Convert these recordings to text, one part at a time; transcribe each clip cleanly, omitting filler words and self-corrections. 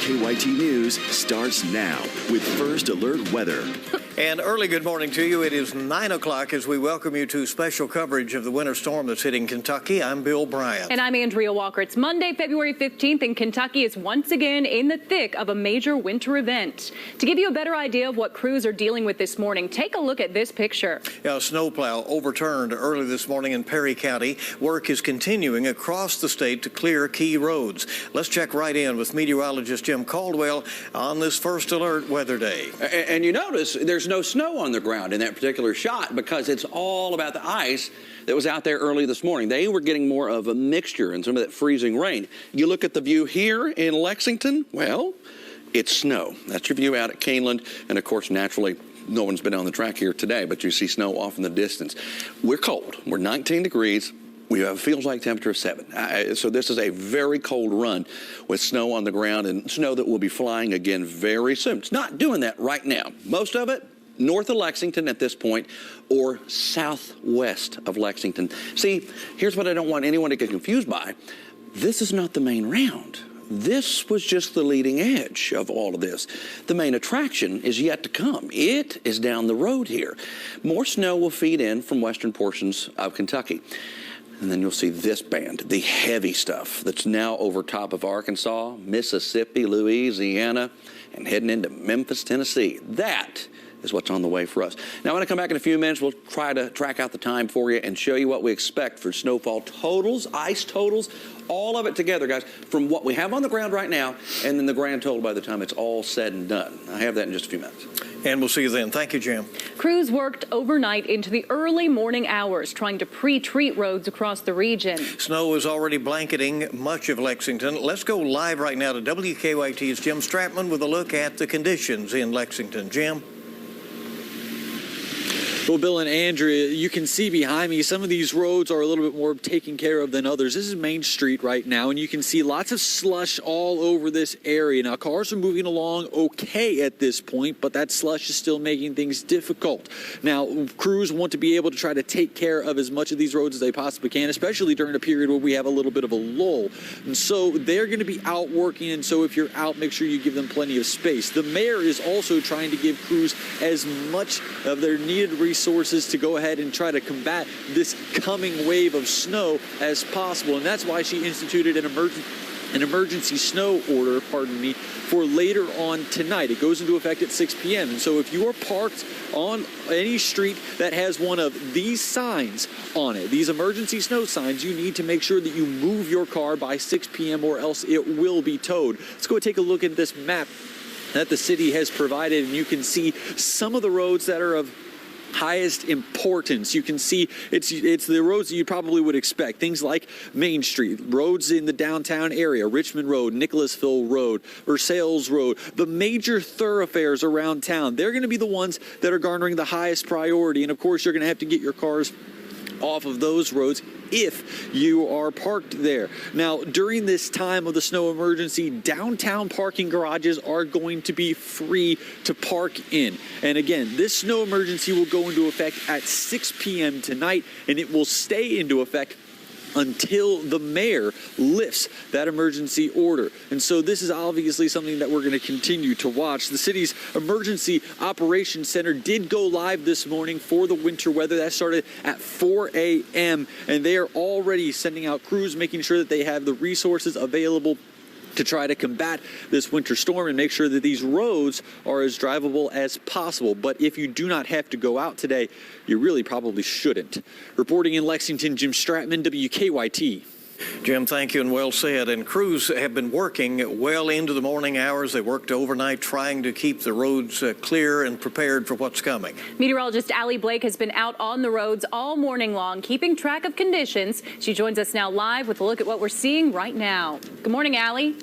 WKYT News starts now with First Alert Weather. And early good morning to you. It is 9 o'clock as we welcome you to special coverage of the winter storm that's hitting Kentucky. I'm Bill Bryant. And I'm Andrea Walker. It's Monday, February 15th, and Kentucky is once again in the thick of a major winter event. To give you a better idea of what crews are dealing with this morning, take a look at this picture. A snowplow overturned early this morning in Perry County. Work is continuing across the state to clear key roads. Let's check right in with meteorologist Jim Caldwell on this First Alert Weather Day. And you notice there's no snow on the ground in that particular shot because it's all about the ice that was out there early this morning. They were getting more of a mixture and some of that freezing rain. You look at the view here in Lexington, well, it's snow. That's your view out at Caneland. And of course, naturally, no one's been on the track here today, but you see snow off in the distance. We're cold. We're 19 degrees. We have feels like temperature of 7. So this is a very cold run with snow on the ground and snow that will be flying again very soon. It's not doing that right now. Most of it north of Lexington at this point or southwest of Lexington. See, here's what I don't want anyone to get confused by. This is not the main round. This was just the leading edge of all of this. The main attraction is yet to come. It is down the road here. More snow will feed in from western portions of Kentucky. And then you'll see this band, the heavy stuff that's now over top of Arkansas, Mississippi, Louisiana, and heading into Memphis, Tennessee. That is what's on the way for us. Now, when I come back in a few minutes, we'll try to track out the time for you and show you what we expect for snowfall totals, ice totals, all of it together, guys, from what we have on the ground right now and then the grand total by the time it's all said and done. I have that in just a few minutes. And we'll see you then. Thank you, Jim. Crews worked overnight into the early morning hours trying to pre-treat roads across the region. Snow is already blanketing much of Lexington. Let's go live right now to WKYT's Jim Stratman with a look at the conditions in Lexington. Jim? Well, Bill and Andrea, you can see behind me, some of these roads are a little bit more taken care of than others. This is Main Street right now, and you can see lots of slush all over this area. Now, cars are moving along okay at this point, but that slush is still making things difficult. Now, crews want to be able to try to take care of as much of these roads as they possibly can, especially during a period where we have a little bit of a lull. And so they're going to be out working, and so if you're out, make sure you give them plenty of space. The mayor is also trying to give crews as much of their needed resources to go ahead and try to combat this coming wave of snow as possible. And that's why she instituted an emergency snow order, for later on tonight. It goes into effect at 6 p.m. And so if you are parked on any street that has one of these signs on it, these emergency snow signs, you need to make sure that you move your car by 6 p.m. or else it will be towed. Let's go take a look at this map that the city has provided, and you can see some of the roads that are of highest importance. You can see it's the roads that you probably would expect. Things like Main Street, roads in the downtown area, Richmond Road, Nicholasville Road, Versailles Road, the major thoroughfares around town. They're going to be the ones that are garnering the highest priority. And of course, you're going to have to get your cars off of those roads if you are parked there. Now, during this time of the snow emergency, downtown parking garages are going to be free to park in. And again, this snow emergency will go into effect at 6 p.m. tonight, and it will stay into effect until the mayor lifts that emergency order. And so this is obviously something that we're going to continue to watch. The city's emergency operations center did go live this morning for the winter weather. That started at 4 a.m. and they are already sending out crews, making sure that they have the resources available to try to combat this winter storm and make sure that these roads are as drivable as possible. But if you do not have to go out today, you really probably shouldn't. Reporting in Lexington, Jim Stratman, WKYT. Jim, thank you and well said. And crews have been working well into the morning hours. They worked overnight trying to keep the roads clear and prepared for what's coming. Meteorologist Allie Blake has been out on the roads all morning long, keeping track of conditions. She joins us now live with a look at what we're seeing right now. Good morning, Allie.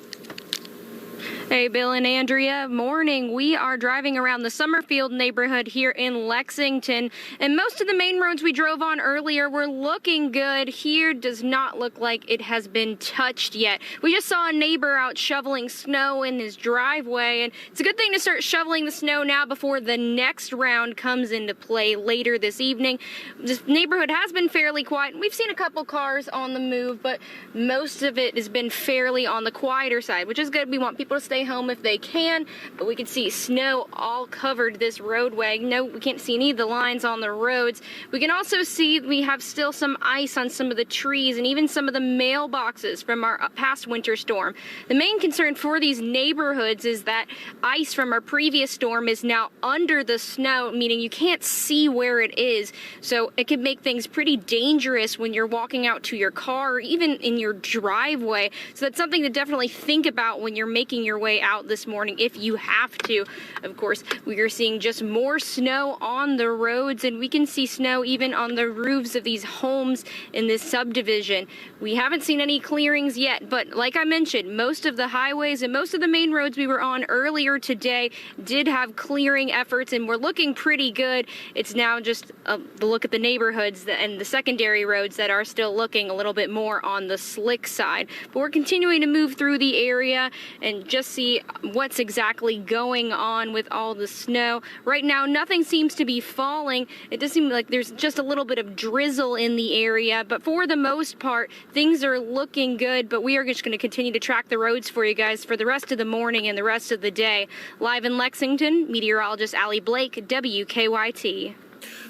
Hey, Bill and Andrea. Morning. We are driving around the Summerfield neighborhood here in Lexington, and most of the main roads we drove on earlier were looking good. Here does not look like it has been touched yet. We just saw a neighbor out shoveling snow in his driveway, and it's a good thing to start shoveling the snow now before the next round comes into play later this evening. This neighborhood has been fairly quiet. We've seen a couple cars on the move, but most of it has been fairly on the quieter side, which is good. We want people to stay stay home if they can, but we can see snow all covered this roadway. No, we can't see any of the lines on the roads. We can also see we have still some ice on some of the trees and even some of the mailboxes from our past winter storm. The main concern for these neighborhoods is that ice from our previous storm is now under the snow, meaning you can't see where it is. So it could make things pretty dangerous when you're walking out to your car or even in your driveway. So that's something to definitely think about when you're making your way out this morning if you have to. Of course, we are seeing just more snow on the roads, and we can see snow even on the roofs of these homes in this subdivision. We haven't seen any clearings yet, but like I mentioned, most of the highways and most of the main roads we were on earlier today did have clearing efforts, and we're looking pretty good. It's now just the look at the neighborhoods and the secondary roads that are still looking a little bit more on the slick side. But we're continuing to move through the area and just see what's exactly going on with all the snow. Right now, nothing seems to be falling. It does seem like there's just a little bit of drizzle in the area, but for the most part, things are looking good. But we are just going to continue to track the roads for you guys for the rest of the morning and the rest of the day. Live in Lexington, meteorologist Allie Blake, WKYT.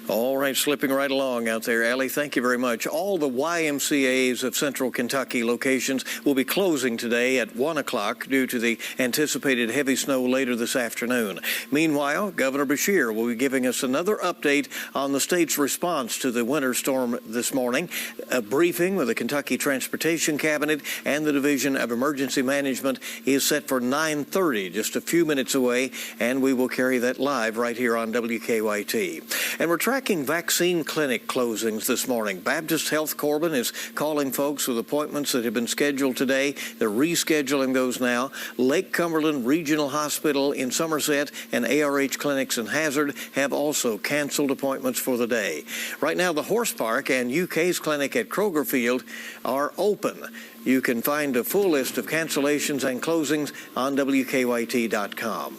All right, slipping right along out there, Allie. Thank you very much. All the YMCAs of Central Kentucky locations will be closing today at 1 o'clock due to the anticipated heavy snow later this afternoon. Meanwhile, Governor Beshear will be giving us another update on the state's response to the winter storm this morning. A briefing with the Kentucky Transportation Cabinet and the Division of Emergency Management is set for 9:30, just a few minutes away, and we will carry that live right here on WKYT. And we're tracking vaccine clinic closings this morning. Baptist Health Corbin is calling folks with appointments that have been scheduled today. They're rescheduling those now. Lake Cumberland Regional Hospital in Somerset and ARH clinics in Hazard have also canceled appointments for the day. Right now, the Horse Park and UK's clinic at Kroger Field are open. You can find a full list of cancellations and closings on WKYT.com.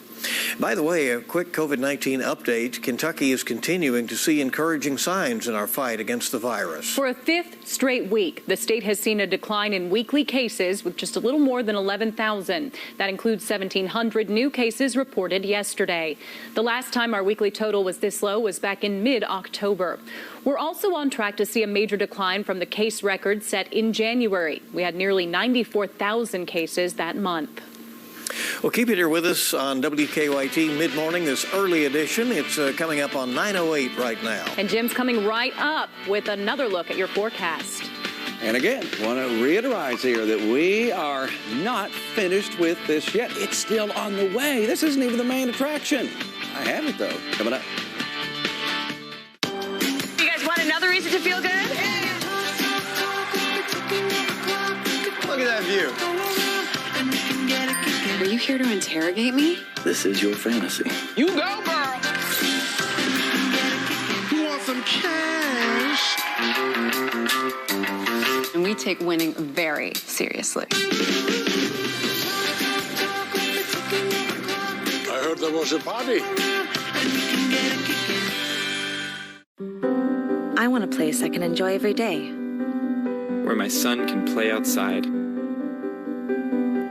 By the way, a quick COVID-19 update. Kentucky is continuing to see encouraging signs in our fight against the virus. For a fifth straight week, the state has seen a decline in weekly cases with just a little more than 11,000. That includes 1,700 new cases reported yesterday. The last time our weekly total was this low was back in mid-October. We're also on track to see a major decline from the case record set in January. We had nearly 94,000 cases that month. Well, keep it here with us on WKYT Mid-Morning, this early edition. It's coming up on 9:08 right now. And Jim's coming right up with another look at your forecast. And again, want to reiterate here that we are not finished with this yet. It's still on the way. This isn't even the main attraction. I have it, though, coming up. You guys want another reason to feel good? Look at that view. Are you here to interrogate me? This is your fantasy. You go, girl. You want some cash? And we take winning very seriously. I heard there was a party. I want a place I can enjoy every day. Where my son can play outside.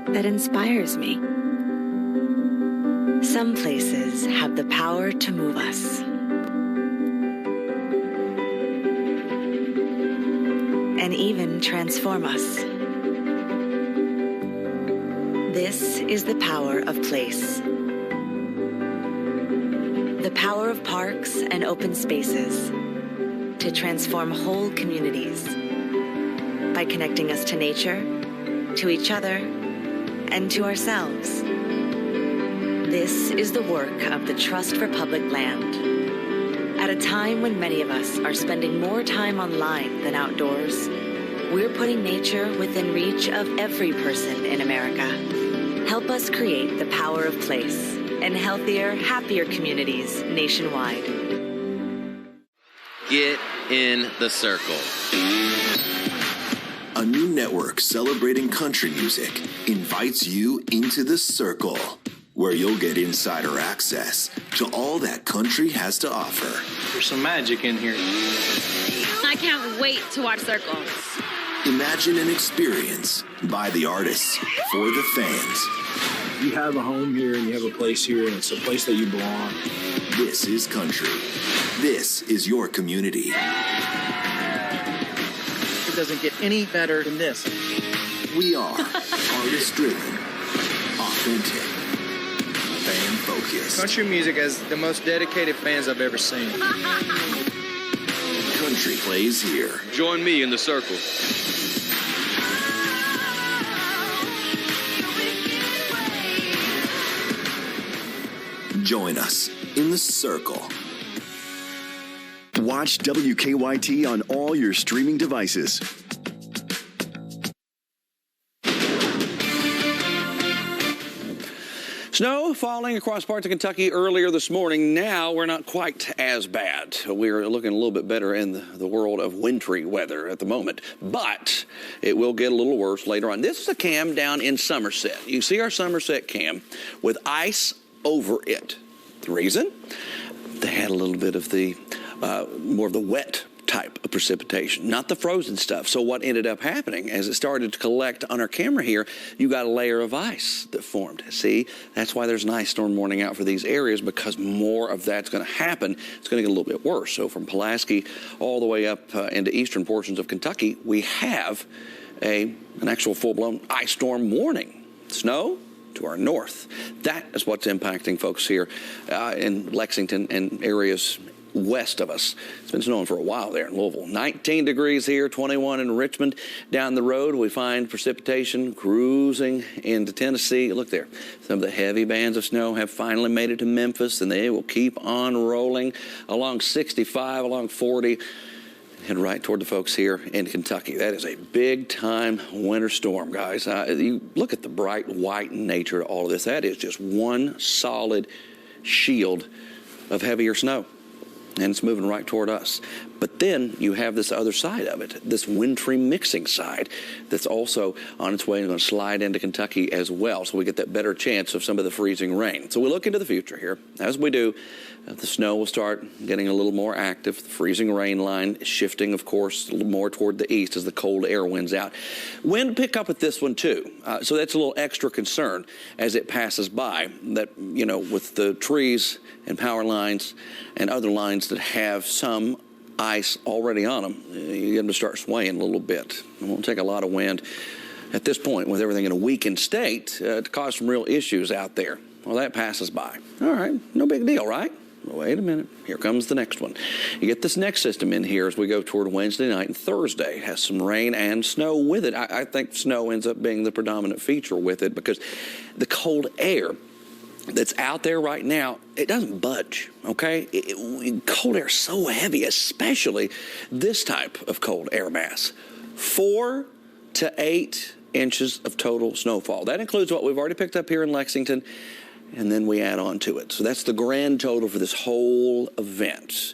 That inspires me. Some places have the power to move us. And even transform us. This is the power of place. The power of parks and open spaces to transform whole communities by connecting us to nature, to each other, and to ourselves. This is the work of the Trust for Public Land. At a time when many of us are spending more time online than outdoors, we're putting nature within reach of every person in America. Help us create the power of place and healthier, happier communities nationwide. Get in the circle. A new network celebrating country music invites you into the circle, where you'll get insider access to all that country has to offer. There's some magic in here. I can't wait to watch Circle. Imagine an experience by the artists for the fans. You have a home here and you have a place here, and it's a place that you belong. This is country. This is your community. It doesn't get any better than this. We are artist-driven, authentic, fan-focused. Country music has the most dedicated fans I've ever seen. Country plays here. Join me in the circle. Join us in the circle. Watch WKYT on all your streaming devices. Snow falling across parts of Kentucky earlier this morning. Now we're not quite as bad. We're looking a little bit better in the world of wintry weather at the moment, but it will get a little worse later on. This is a cam down in Somerset. You see our Somerset cam with ice over it. The reason? They had a little bit of the more of the wet type of precipitation, not the frozen stuff. So what ended up happening as it started to collect on our camera here, you got a layer of ice that formed. See, that's why there's an ice storm warning out for these areas, because more of that's going to happen. It's going to get a little bit worse. So from Pulaski all the way up into eastern portions of Kentucky, we have an actual full-blown ice storm warning. Snow to our north. That is what's impacting folks here in Lexington and areas west of us. It's been snowing for a while there in Louisville. 19 degrees here, 21 in Richmond. Down the road, we find precipitation cruising into Tennessee. Look there. Some of the heavy bands of snow have finally made it to Memphis, and they will keep on rolling along 65, along 40, head right toward the folks here in Kentucky. That is a big-time winter storm, guys. You look at the bright white nature of all of this. That is just one solid shield of heavier snow, and it's moving right toward us. But then you have this other side of it, this wintry mixing side that's also on its way and going to slide into Kentucky as well. So we get that better chance of some of the freezing rain. So we look into the future here. As we do, the snow will start getting a little more active. The freezing rain line is shifting, of course, a little more toward the east as the cold air winds out. Wind pick up with this one too. So that's a little extra concern as it passes by, that, you know, with the trees and power lines and other lines that have some ice already on them, you get them to start swaying a little bit. It won't take a lot of wind at this point with everything in a weakened state to cause some real issues out there. Well, that passes by. All right, no big deal, right? Well, wait a minute. Here comes the next one. You get this next system in here as we go toward Wednesday night, and Thursday has some rain and snow with it. I think snow ends up being the predominant feature with it because the cold air that's out there right now, it doesn't budge, okay? Cold air is so heavy, especially this type of cold air mass. 4 to 8 inches of total snowfall. That includes what we've already picked up here in Lexington, and then we add on to it. So that's the grand total for this whole event.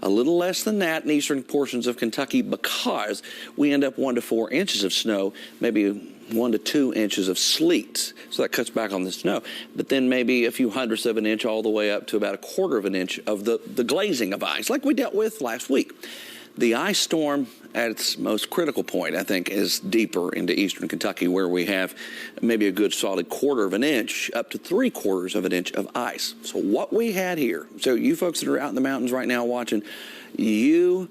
A little less than that in eastern portions of Kentucky because we end up 1 to 4 inches of snow, maybe 1 to 2 inches of sleet. So that cuts back on the snow. But then maybe a few hundredths of an inch all the way up to about 1/4 of an inch of the glazing of ice, like we dealt with last week. The ice storm at its most critical point, I think, is deeper into eastern Kentucky, where we have maybe a good solid 1/4 of an inch up to 3/4 of an inch of ice. So what we had here, so you folks that are out in the mountains right now watching, you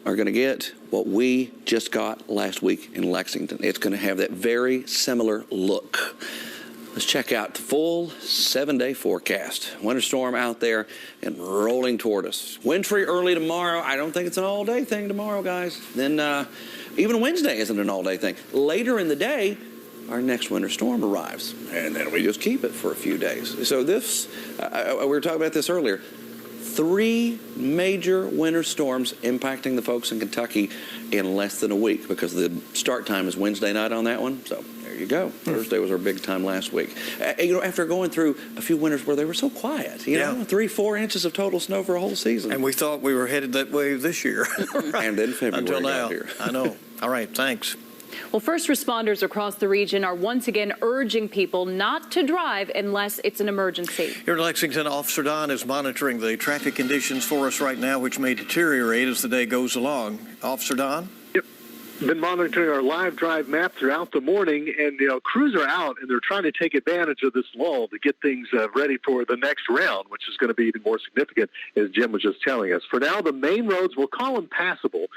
are going to get what we just got last week in Lexington. It's going to have that very similar look. Let's check out the full 7-day forecast. Winter storm out there and rolling toward us. Wintry early tomorrow. I don't think it's an all-day thing tomorrow, guys. Then even Wednesday isn't an all-day thing. Later in the day, our next winter storm arrives, and then we just keep it for a few days. So this, we were talking about this earlier, 3 major winter storms impacting the folks in Kentucky in less than a week because the start time is Wednesday night on that one. So there you go. Thursday was our big time last week. You know, after going through a few winters where they were so quiet, you know, 3-4 inches of total snow for a whole season. And we thought we were headed that way this year. And then February until now. got here. I know. All right, thanks. Well, first responders across the region are once again urging people not to drive unless it's an emergency. Here in Lexington, Officer Don is monitoring the traffic conditions for us right now, which may deteriorate as the day goes along. Officer Don? Yep. been monitoring our live drive map throughout the morning, and crews are out and they're trying to take advantage of this lull to get things ready for the next round, which is going to be even more significant, as Jim was just telling us. For now, the main roads, we'll call them passable.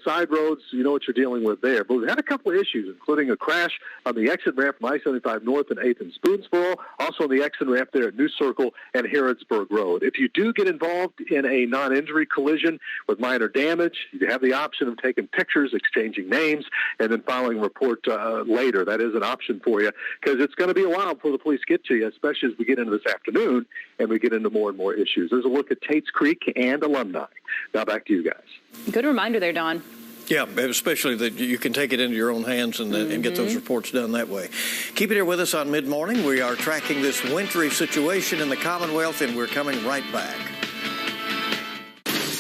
Side roads, you know what you're dealing with there. But we've had a couple of issues, including a crash on the exit ramp from I-75 North and 8th and Spoonsboro, also on the exit ramp there at New Circle and Harrodsburg Road. If you do get involved in a non-injury collision with minor damage, you have the option of taking pictures, exchanging names, and then filing a report later. That is an option for you, because it's going to be a while before the police get to you, especially as we get into this afternoon and we get into more and more issues. There's a look at Tate's Creek and alumni. Now back to you guys. Good reminder there, Don. Yeah, especially that you can take it into your own hands and get those reports done that way. Keep it here with us on Mid-Morning. We are tracking this wintry situation in the Commonwealth, and we're coming right back.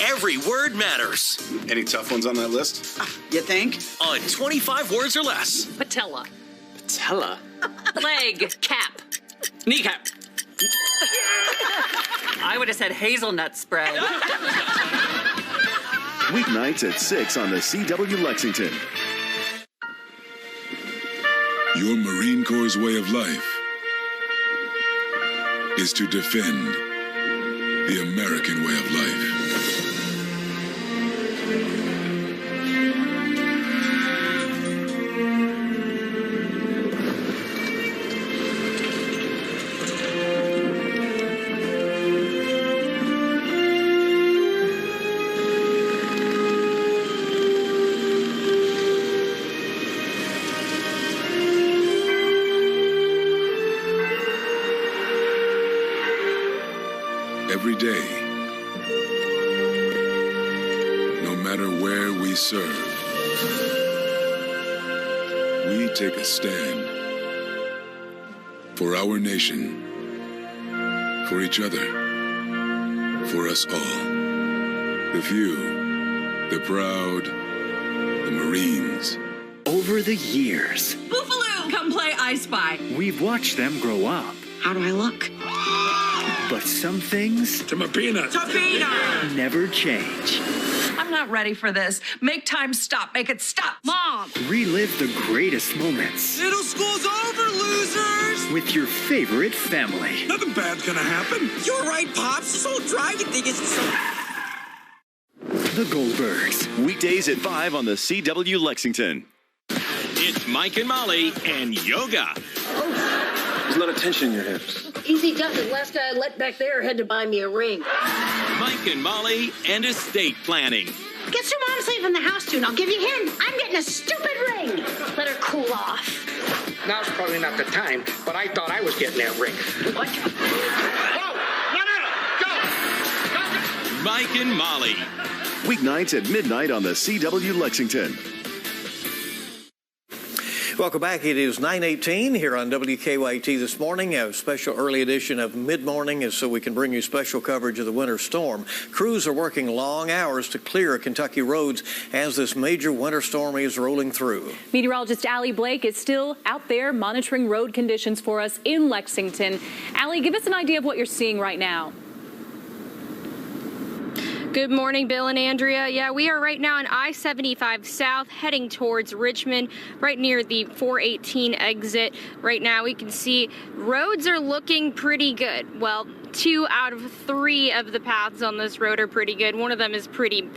Every word matters. Any tough ones on that list? You think? On 25 words or less. Patella. Patella? Leg. Cap. Kneecap. I would have said hazelnut spread. Weeknights at 6 on the CW Lexington. Your Marine Corps' way of life is to defend the American way of life. Every day, no matter where we serve, we take a stand for our nation, for each other, for us all. The few, the proud, the Marines. Over the years, Buffalo, come play I Spy. we've watched them grow up. How do I look? But some things To my peanut. Topina! never change. I'm not ready for this. Make time stop. Make it stop. Mom! Relive the greatest moments Middle school's over, losers! with your favorite family. Nothing bad's gonna happen. You're right, Pops. This whole driving thing is so... The Goldbergs. Weekdays at 5 on the CW Lexington. It's Mike and Molly and yoga. There's a lot of tension in your hips. Easy does it. Last guy I let back there had to buy me a ring. Mike and Molly and estate planning. Guess who Mom's leaving the house to? And I'll give you a hint. I'm getting a stupid ring. Let her cool off. Now's probably not the time, but I thought I was getting that ring. What? Whoa! No! Mike and Molly. Weeknights at midnight on the CW Lexington. Welcome back. It is 9:18 here on WKYT this morning. A special early edition of Mid-Morning is so we can bring you special coverage of the winter storm. Crews are working long hours to clear Kentucky roads as this major winter storm is rolling through. Meteorologist Allie Blake is still out there monitoring road conditions for us in Lexington. Allie, give us an idea of what you're seeing right now. Good morning, Bill and Andrea. Yeah, we are right now on I-75 South heading towards Richmond, right near the 418 exit. Right now we can see roads are looking pretty good. Well, 2 out of 3 of the paths on this road are pretty good. One of them is pretty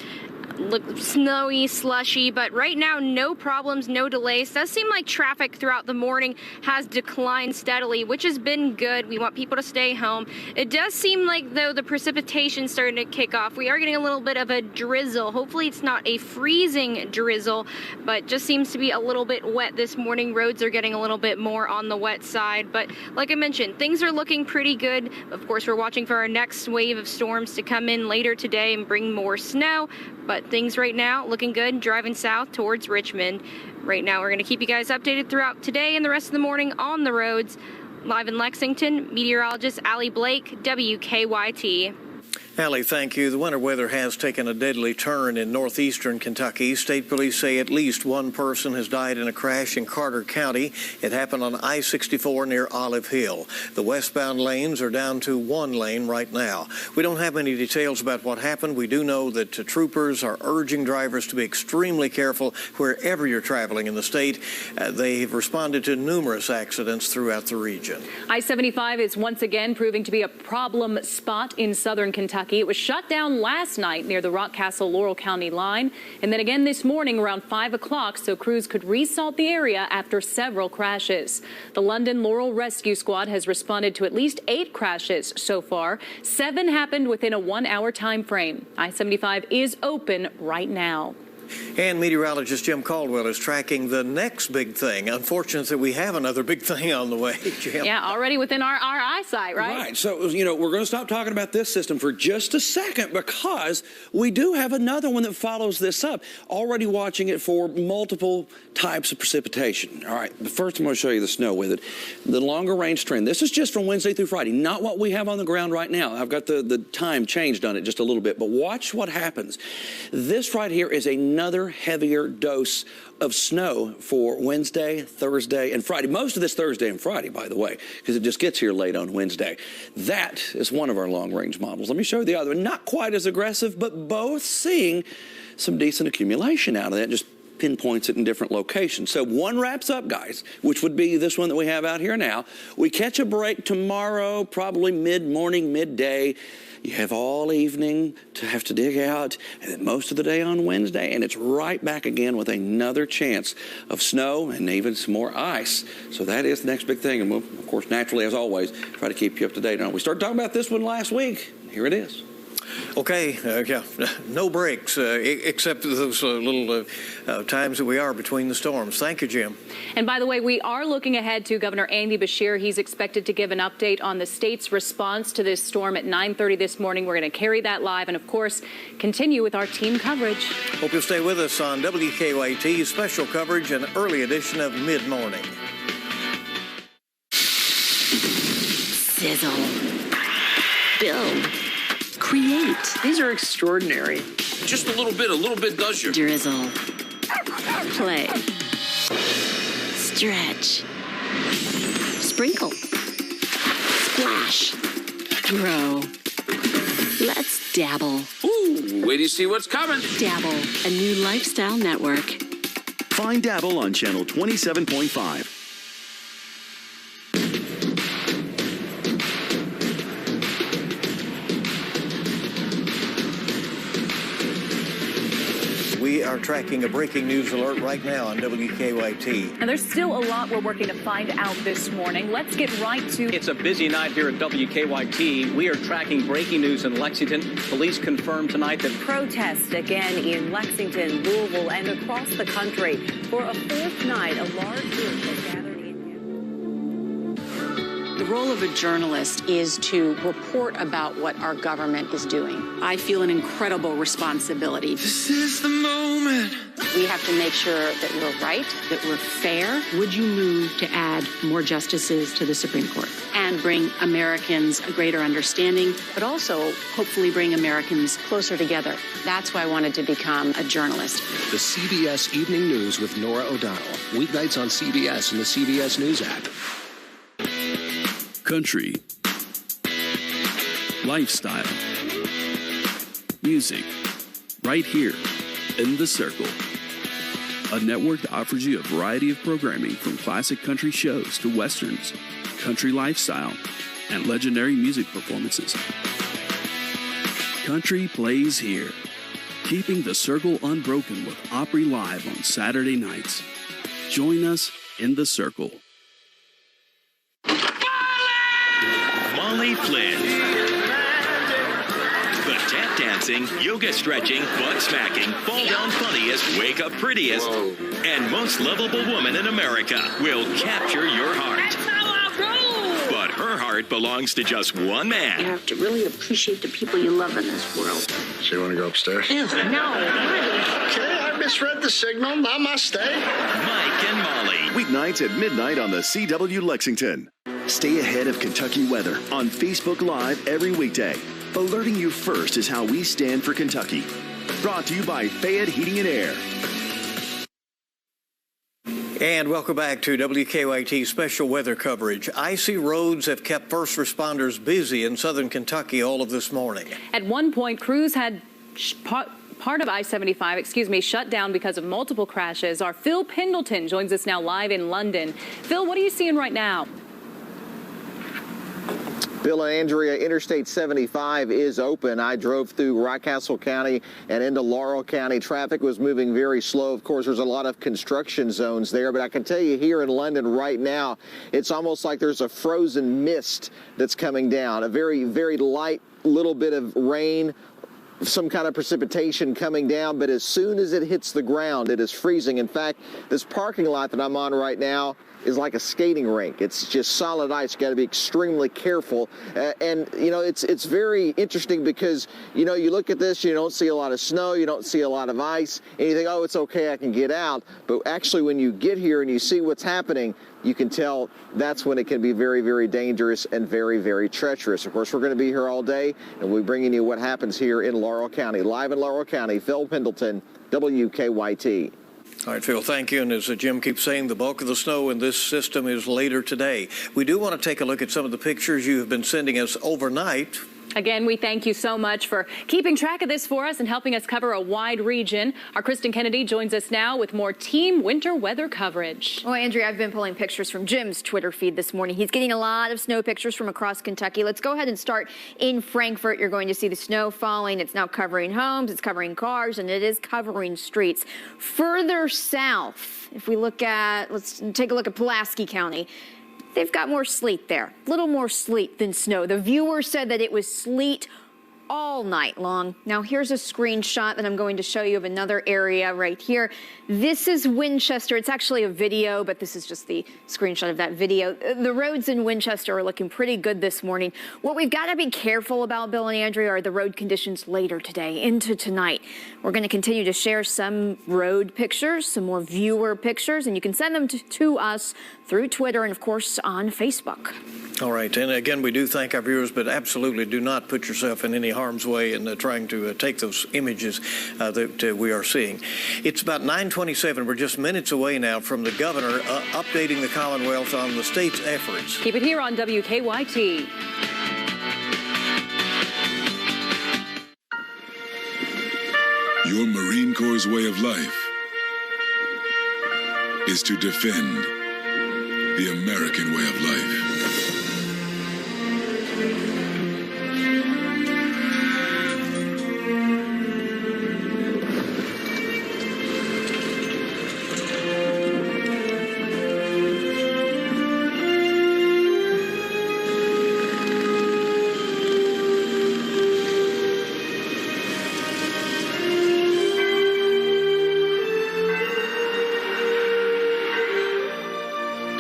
snowy, slushy, but right now no problems, no delays. Does seem like traffic throughout the morning has declined steadily, which has been good. We want people to stay home. It does seem like, though, the precipitation starting to kick off. We are getting a little bit of a drizzle. Hopefully it's not a freezing drizzle, but just seems to be a little bit wet this morning. Roads are getting a little bit more on the wet side, but like I mentioned, things are looking pretty good. Of course, we're watching for our next wave of storms to come in later today and bring more snow, but things right now looking good, driving south towards Richmond. Right now we're going to keep you guys updated throughout today and the rest of the morning on the roads. Live in Lexington, meteorologist Allie Blake, WKYT. Allie, thank you. The winter weather has taken a deadly turn in northeastern Kentucky. State police say at least one person has died in a crash in Carter County. It happened on I-64 near Olive Hill. The westbound lanes are down to one lane right now. We don't have any details about what happened. We do know that troopers are urging drivers to be extremely careful wherever you're traveling in the state. They have responded to numerous accidents throughout the region. I-75 is once again proving to be a problem spot in southern Kentucky. It was shut down last night near the Rockcastle-Laurel County line, and then again this morning around 5 o'clock so crews could resalt the area after several crashes. The London Laurel Rescue Squad has responded to at least 8 crashes so far. 7 happened within a 1-hour time frame. I-75 is open right now. And meteorologist Jim Caldwell is tracking the next big thing. Unfortunately, we have another big thing on the way, Jim. Yeah, already within our eyesight, right? Right. So, you know, we're going to stop talking about this system for just a second because we do have another one that follows this up. Already watching it for multiple types of precipitation. All right. First, I'm going to show you the snow with it. The longer range trend. This is just from Wednesday through Friday, not what we have on the ground right now. I've got the time changed on it just a little bit, but watch what happens. This right here is another heavier dose of snow for Wednesday, Thursday, and Friday. Most of this Thursday and Friday, by the way, because it just gets here late on Wednesday. That is one of our long-range models. Let me show you the other one. Not quite as aggressive, but both seeing some decent accumulation out of that. Just pinpoints it in different locations. So one wraps up, guys, which would be this one that we have out here now. We catch a break tomorrow, probably mid-morning, midday. You have all evening to have to dig out, and then most of the day on Wednesday, and it's right back again with another chance of snow and even some more ice. So that is the next big thing, and we'll, of course, naturally, as always, try to keep you up to date on it. We started talking about this one last week. Here it is. Okay, yeah, no breaks, except those little times that we are between the storms. Thank you, Jim. And by the way, we are looking ahead to Governor Andy Beshear. He's expected to give an update on the state's response to this storm at 9:30 this morning. We're going to carry that live and, of course, continue with our team coverage. Hope you'll stay with us on WKYT special coverage and early edition of Mid-Morning. Sizzle. Build. Create. These are extraordinary. Just a little bit does you. Drizzle. Play. Stretch. Sprinkle. Splash. Grow. Let's dabble. Ooh, wait till you see what's coming. Dabble, a new lifestyle network. Find Dabble on channel 27.5. We are tracking a breaking news alert right now on WKYT. And there's still a lot we're working to find out this morning. Let's get right to... It's a busy night here at WKYT. We are tracking breaking news in Lexington. Police confirmed tonight that protests again in Lexington, Louisville, and across the country. For a fourth night, a large group has gathered in... The role of a journalist is to report about what our government is doing. I feel an incredible responsibility. This is the moment. We have to make sure that we're right, that we're fair. Would you move to add more justices to the Supreme Court and bring Americans a greater understanding, but also hopefully bring Americans closer together? That's why I wanted to become a journalist. The CBS Evening News with Nora O'Donnell. Weeknights on CBS and the CBS News app. Country, lifestyle, music, right here in The Circle. A network that offers you a variety of programming from classic country shows to westerns, country lifestyle, and legendary music performances. Country plays here, keeping The Circle unbroken with Opry Live on Saturday nights. Join us in The Circle. Molly Flynn. The tap dancing, yoga stretching, butt smacking, fall down funniest, wake up prettiest, and most lovable woman in America will capture your heart. That's how I roll. But her heart belongs to just one man. You have to really appreciate the people you love in this world. So you want to go upstairs? No, really. Okay, I misread the signal. Namaste. Mike and Molly. Weeknights at midnight on the CW Lexington. Stay ahead of Kentucky weather on Facebook Live every weekday. Alerting you first is how we stand for Kentucky. Brought to you by Fayette Heating and Air. And welcome back to WKYT special weather coverage. Icy roads have kept first responders busy in southern Kentucky all of this morning. At one point, crews had part of I-75, shut down because of multiple crashes. Our Phil Pendleton joins us now live in London. Phil, what are you seeing right now? Bill and Andrea, Interstate 75 is open. I drove through Rockcastle County and into Laurel County. Traffic was moving very slow. Of course, there's a lot of construction zones there, but I can tell you here in London right now, it's almost like there's a frozen mist that's coming down. A very, very light little bit of rain, some kind of precipitation coming down, but as soon as it hits the ground, it is freezing. In fact, this parking lot that I'm on right now is like a skating rink. It's just solid ice. You got to be extremely careful. And, you know, it's very interesting because, you know, you look at this, you don't see a lot of snow, you don't see a lot of ice, and you think, oh, it's okay, I can get out. But actually, when you get here and you see what's happening, you can tell that's when it can be very, very dangerous and very, very treacherous. Of course, we're going to be here all day, and we're bringing you what happens here in Laurel County. Live in Laurel County, Phil Pendleton, WKYT. All right, Phil, thank you. And as Jim keeps saying, the bulk of the snow in this system is later today. We do want to take a look at some of the pictures you have been sending us overnight. Again, we thank you so much for keeping track of this for us and helping us cover a wide region. Our Kristen Kennedy joins us now with more team winter weather coverage. Well, Andrea, I've been pulling pictures from Jim's Twitter feed this morning. He's getting a lot of snow pictures from across Kentucky. Let's go ahead and start in Frankfort. You're going to see the snow falling. It's now covering homes, it's covering cars, and it is covering streets. Further south, if we look at, let's take a look at Pulaski County. They've got more sleet there, a little more sleet than snow. The viewer said that it was sleet all night long. Now here's a screenshot that I'm going to show you of another area right here. This is Winchester. It's actually a video, but this is just the screenshot of that video. The roads in Winchester are looking pretty good this morning. What we've got to be careful about, Bill and Andrea, are the road conditions later today into tonight. We're going to continue to share some road pictures, some more viewer pictures, and you can send them to us through Twitter and, of course, on Facebook. All right. And again, we do thank our viewers, but absolutely do not put yourself in any harm's way in trying to take those images that we are seeing. It's about 9:27. We're just minutes away now from the governor updating the Commonwealth on the state's efforts. Keep it here on WKYT. Your Marine Corps' way of life is to defend the American way of life.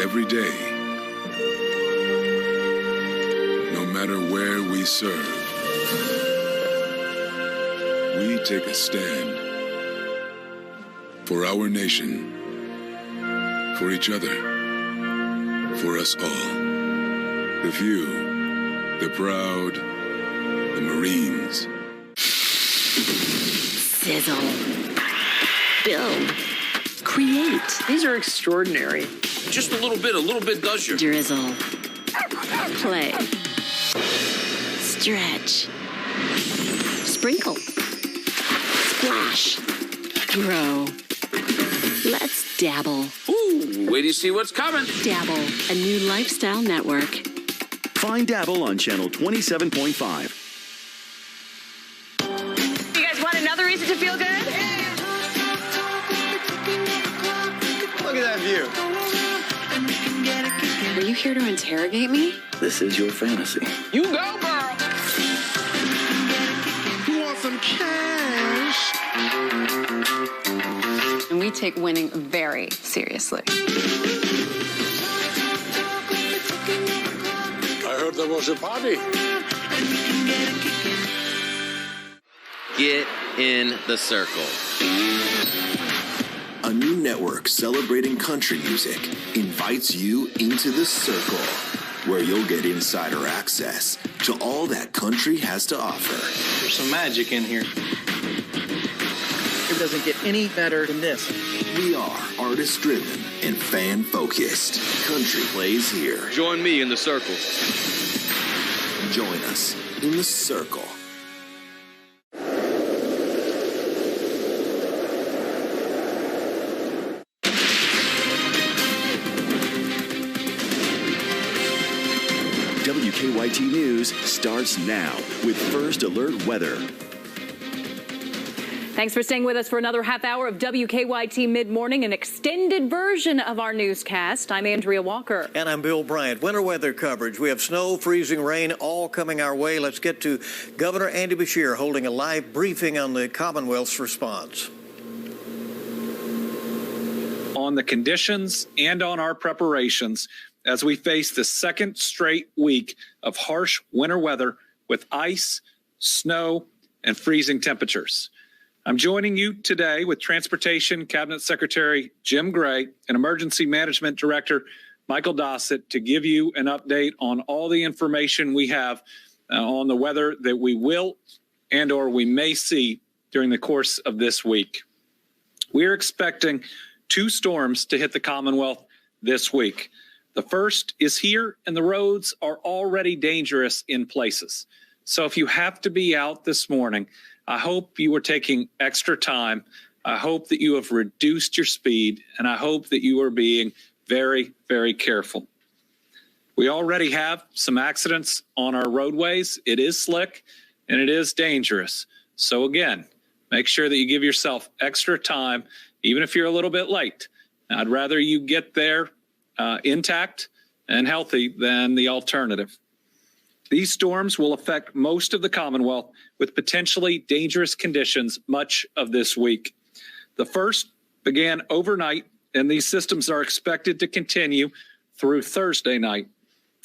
Every day, no matter where we serve, we take a stand for our nation, for each other, for us all. The few, the proud, the Marines. Sizzle. Build. Create. These are extraordinary. Just a little bit does you. Drizzle. Play. Stretch. Sprinkle. Splash. Grow. Let's dabble. Ooh, wait till you see what's coming. Dabble, a new lifestyle network. Find Dabble on channel 27.5. You guys want another reason to feel good? Look at that view. Are you here to interrogate me? This is your fantasy. You go, girl. You want some cash? And we take winning very seriously. I heard there was a party. Get in the circle. A new network celebrating country music invites you into the circle. where you'll get insider access to all that country has to offer. There's some magic in here. It doesn't get any better than this. We are artist-driven and fan-focused. Country plays here. Join me in the circle. Join us in the circle. WKYT News starts now with First Alert Weather. Thanks for staying with us for another half hour of WKYT Mid-Morning, an extended version of our newscast. I'm Andrea Walker. And I'm Bill Bryant. Winter weather coverage. We have snow, freezing rain, all coming our way. Let's get to Governor Andy Beshear holding a live briefing on the Commonwealth's response. On the conditions and on our preparations as we face the second straight week of harsh winter weather with ice, snow, and freezing temperatures. I'm joining you today with Transportation Cabinet Secretary Jim Gray and Emergency Management Director Michael Dossett to give you an update on all the information we have on the weather that we will and or we may see during the course of this week. We're expecting 2 storms to hit the Commonwealth this week. The first is here, and the roads are already dangerous in places. So if you have to be out this morning, I hope you are taking extra time. I hope that you have reduced your speed, and I hope that you are being very, very careful. We already have some accidents on our roadways. It is slick, and it is dangerous. So again, make sure that you give yourself extra time, even if you're a little bit late. I'd rather you get there intact and healthy than the alternative. These storms will affect most of the Commonwealth with potentially dangerous conditions much of this week. The first began overnight, and these systems are expected to continue through Thursday night.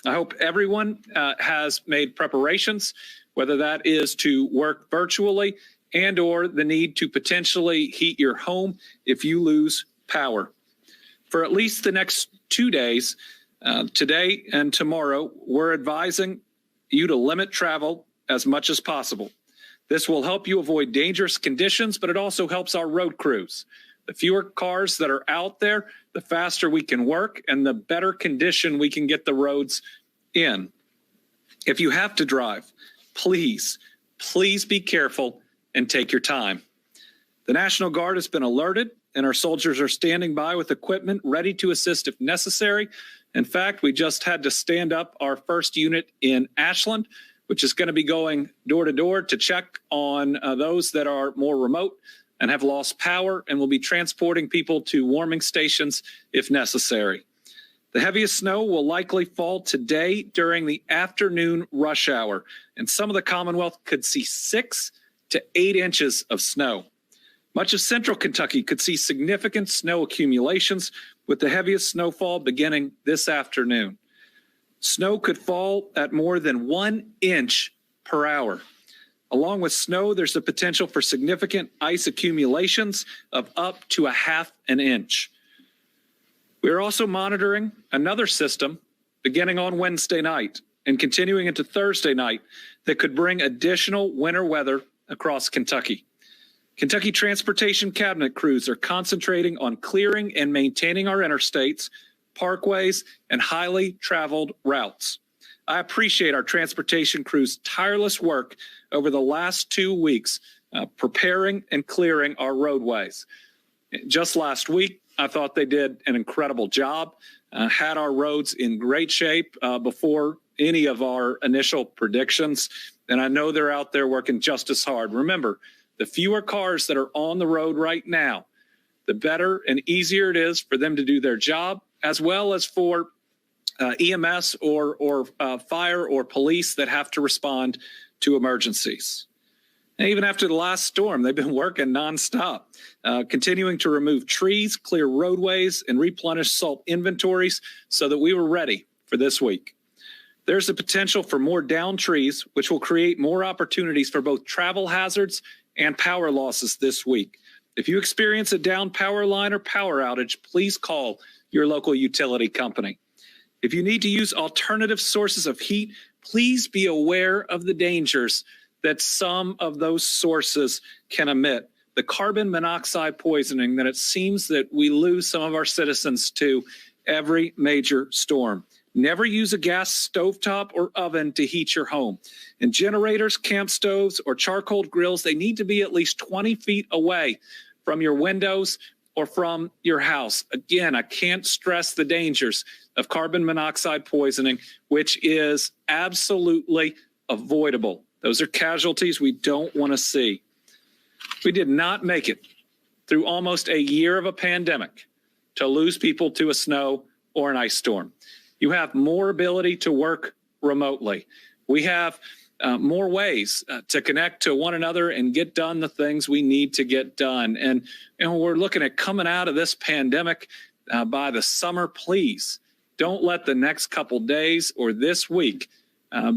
I hope everyone has made preparations, whether that is to work virtually and or the need to potentially heat your home if you lose power. For at least the next 2 days, today and tomorrow, we're advising you to limit travel as much as possible. This will help you avoid dangerous conditions, but it also helps our road crews. The fewer cars that are out there, the faster we can work and the better condition we can get the roads in. If you have to drive, please be careful and take your time. The National Guard has been alerted, and our soldiers are standing by with equipment ready to assist if necessary. In fact, we just had to stand up our first unit in Ashland, which is going to be going door to door to check on those that are more remote and have lost power, and will be transporting people to warming stations if necessary. The heaviest snow will likely fall today during the afternoon rush hour, and some of the Commonwealth could see 6 to 8 inches of snow. Much of central Kentucky could see significant snow accumulations, with the heaviest snowfall beginning this afternoon. Snow could fall at more than 1 inch per hour. Along with snow, there's the potential for significant ice accumulations of up to 1/2 inch. We're also monitoring another system beginning on Wednesday night and continuing into Thursday night that could bring additional winter weather across Kentucky. Kentucky Transportation Cabinet crews are concentrating on clearing and maintaining our interstates, parkways, and highly traveled routes. I appreciate our transportation crews' tireless work over the last 2 weeks, preparing and clearing our roadways. Just last week, I thought they did an incredible job, had our roads in great shape before any of our initial predictions, and I know they're out there working just as hard. Remember, the fewer cars that are on the road right now, the better and easier it is for them to do their job, as well as for EMS or fire or police that have to respond to emergencies. And even after the last storm, they've been working nonstop, continuing to remove trees, clear roadways, and replenish salt inventories so that we were ready for this week. There's the potential for more downed trees, which will create more opportunities for both travel hazards and power losses this week. If you experience a downed power line or power outage, please call your local utility company. If you need to use alternative sources of heat, please be aware of the dangers that some of those sources can emit. The carbon monoxide poisoning that it seems that we lose some of our citizens to every major storm. Never use a gas stovetop or oven to heat your home. And generators, camp stoves, or charcoal grills, they need to be at least 20 feet away from your windows or from your house. Again, I can't stress the dangers of carbon monoxide poisoning, which is absolutely avoidable. Those are casualties we don't want to see. We did not make it through almost a year of a pandemic to lose people to a snow or an ice storm. You have more ability to work remotely. We have more ways to connect to one another and get done the things we need to get done. And we're looking at coming out of this pandemic by the summer. Please don't let the next couple days or this week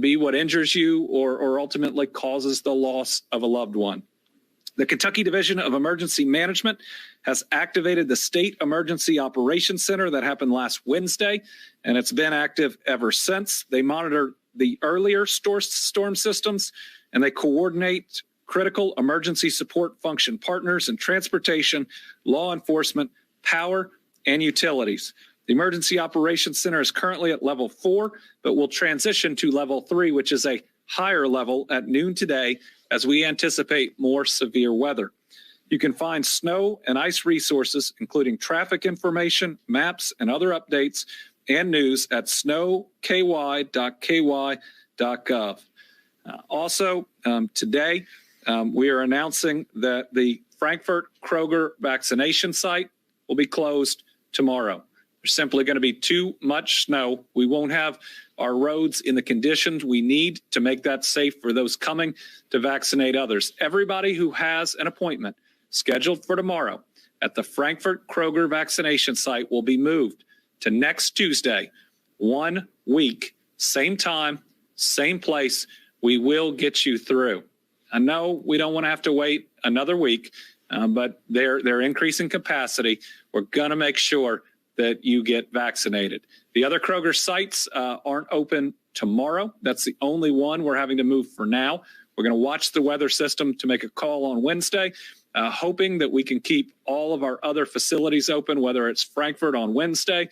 be what injures you or ultimately causes the loss of a loved one. The Kentucky Division of Emergency Management has activated the State Emergency Operations Center that happened last Wednesday, and it's been active ever since. They monitor the earlier storm systems, and they coordinate critical emergency support function partners in transportation, law enforcement, power, and utilities. The Emergency Operations Center is currently at level 4, but will transition to level 3, which is a higher level at noon today as we anticipate more severe weather. You can find snow and ice resources, including traffic information, maps, and other updates and news at snowky.ky.gov. Also, today, we are announcing that the Frankfort Kroger vaccination site will be closed tomorrow. There's simply going to be too much snow. We won't have our roads in the conditions we need to make that safe for those coming to vaccinate others. Everybody who has an appointment scheduled for tomorrow at the Frankfort Kroger vaccination site will be moved to next Tuesday, 1 week, same time, same place. We will get you through. I know we don't want to have to wait another week, but they're increasing capacity. We're going to make sure that you get vaccinated. The other Kroger sites aren't open tomorrow. That's the only one we're having to move for now. We're going to watch the weather system to make a call on Wednesday, hoping that we can keep all of our other facilities open, whether it's Frankfort on Wednesday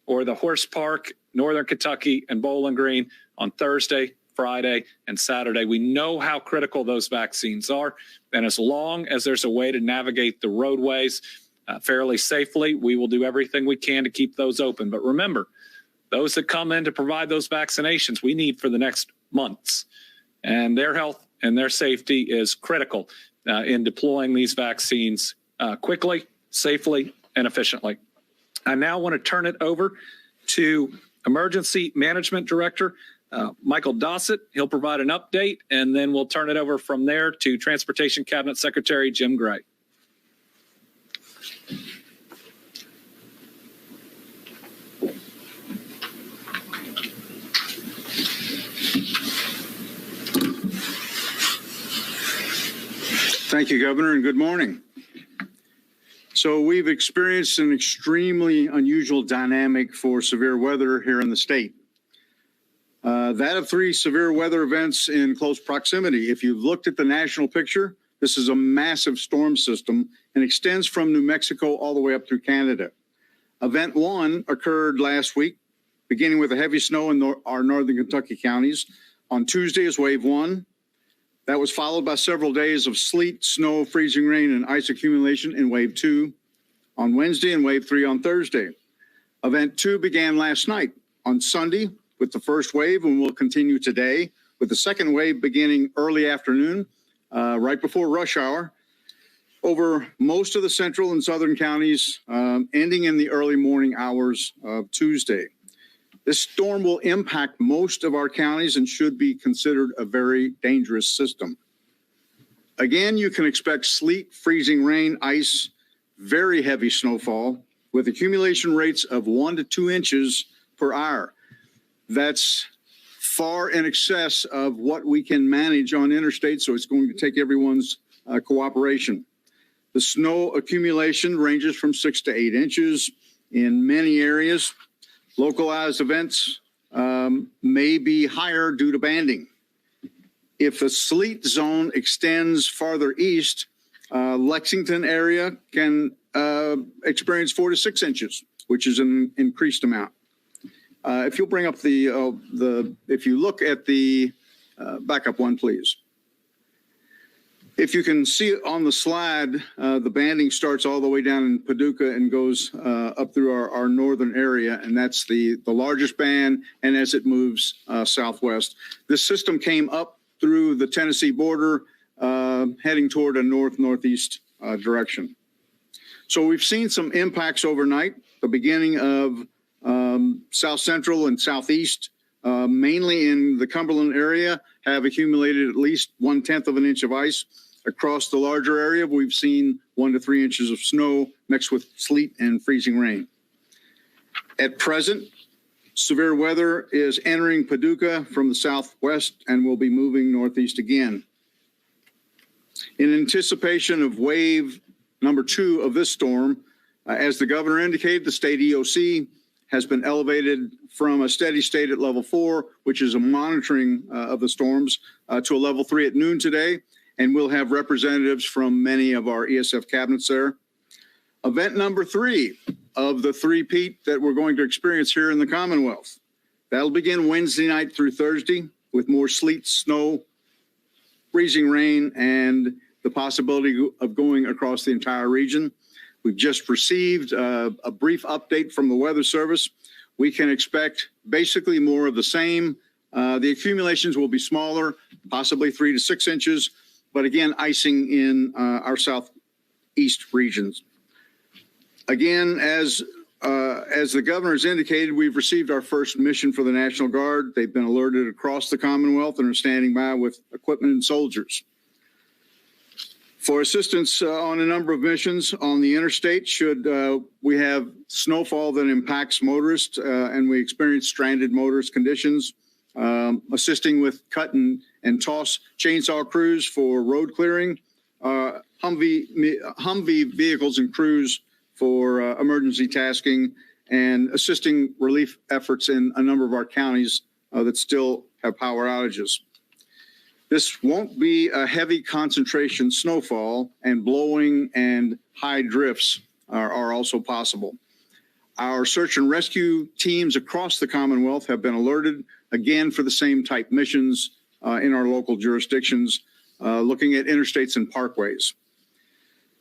or the Horse Park, Northern Kentucky, and Bowling Green on Thursday, Friday, and Saturday. We know how critical those vaccines are, and as long as there's a way to navigate the roadways fairly safely, we will do everything we can to keep those open. But remember, those that come in to provide those vaccinations we need for the next months, and their health and their safety is critical in deploying these vaccines quickly, safely, and efficiently. I now want to turn it over to Emergency Management Director Michael Dossett. He'll provide an update, and then we'll turn it over from there to Transportation Cabinet Secretary Jim Gray. Thank you, Governor, and good morning. So we've experienced an extremely unusual dynamic for severe weather here in the state. That of 3 severe weather events in close proximity. If you've looked at the national picture, this is a massive storm system and extends from New Mexico all the way up through Canada. Event 1 occurred last week, beginning with a heavy snow in our northern Kentucky counties. On Tuesday is wave 1. That was followed by several days of sleet, snow, freezing rain, and ice accumulation in wave 2 on Wednesday and wave 3 on Thursday. Event 2 began last night on Sunday with the first wave and will continue today with the second wave beginning early afternoon, right before rush hour, over most of the central and southern counties, ending in the early morning hours of Tuesday. This storm will impact most of our counties and should be considered a very dangerous system. Again, you can expect sleet, freezing rain, ice, very heavy snowfall with accumulation rates of 1 to 2 inches per hour. That's far in excess of what we can manage on interstate, so it's going to take everyone's cooperation. The snow accumulation ranges from 6 to 8 inches in many areas. Localized events may be higher due to banding. If the sleet zone extends farther east, Lexington area can experience 4 to 6 inches, which is an increased amount. If you'll bring up if you look at the backup one, please. If you can see on the slide, the banding starts all the way down in Paducah and goes up through our northern area, and that's the largest band, and as it moves southwest. This system came up through the Tennessee border, heading toward a northeast direction. So we've seen some impacts overnight, the beginning of south central and southeast, mainly in the Cumberland area, have accumulated at least 1/10 of an inch of ice. Across the larger area, we've seen 1 to 3 inches of snow mixed with sleet and freezing rain. At present, severe weather is entering Paducah from the southwest and will be moving northeast again. In anticipation of wave number 2 of this storm, as the governor indicated, the state EOC has been elevated from a steady state at level 4, which is a monitoring of the storms, to a level 3 at noon today. And we'll have representatives from many of our ESF cabinets there. Event number 3 of the three-peat that we're going to experience here in the Commonwealth. That'll begin Wednesday night through Thursday with more sleet, snow, freezing rain, and the possibility of going across the entire region. We've just received a brief update from the Weather Service. We can expect basically more of the same. The accumulations will be smaller, possibly 3 to 6 inches, but again, icing in our southeast regions. Again, as the governor has indicated, we've received our first mission for the National Guard. They've been alerted across the Commonwealth and are standing by with equipment and soldiers. For assistance on a number of missions on the interstate, should we have snowfall that impacts motorists and we experience stranded motorist conditions, assisting with cut and toss chainsaw crews for road clearing, Humvee vehicles and crews for emergency tasking, and assisting relief efforts in a number of our counties that still have power outages. This won't be a heavy concentration snowfall, and blowing and high drifts are also possible. Our search and rescue teams across the Commonwealth have been alerted, again, for the same type missions in our local jurisdictions, looking at interstates and parkways.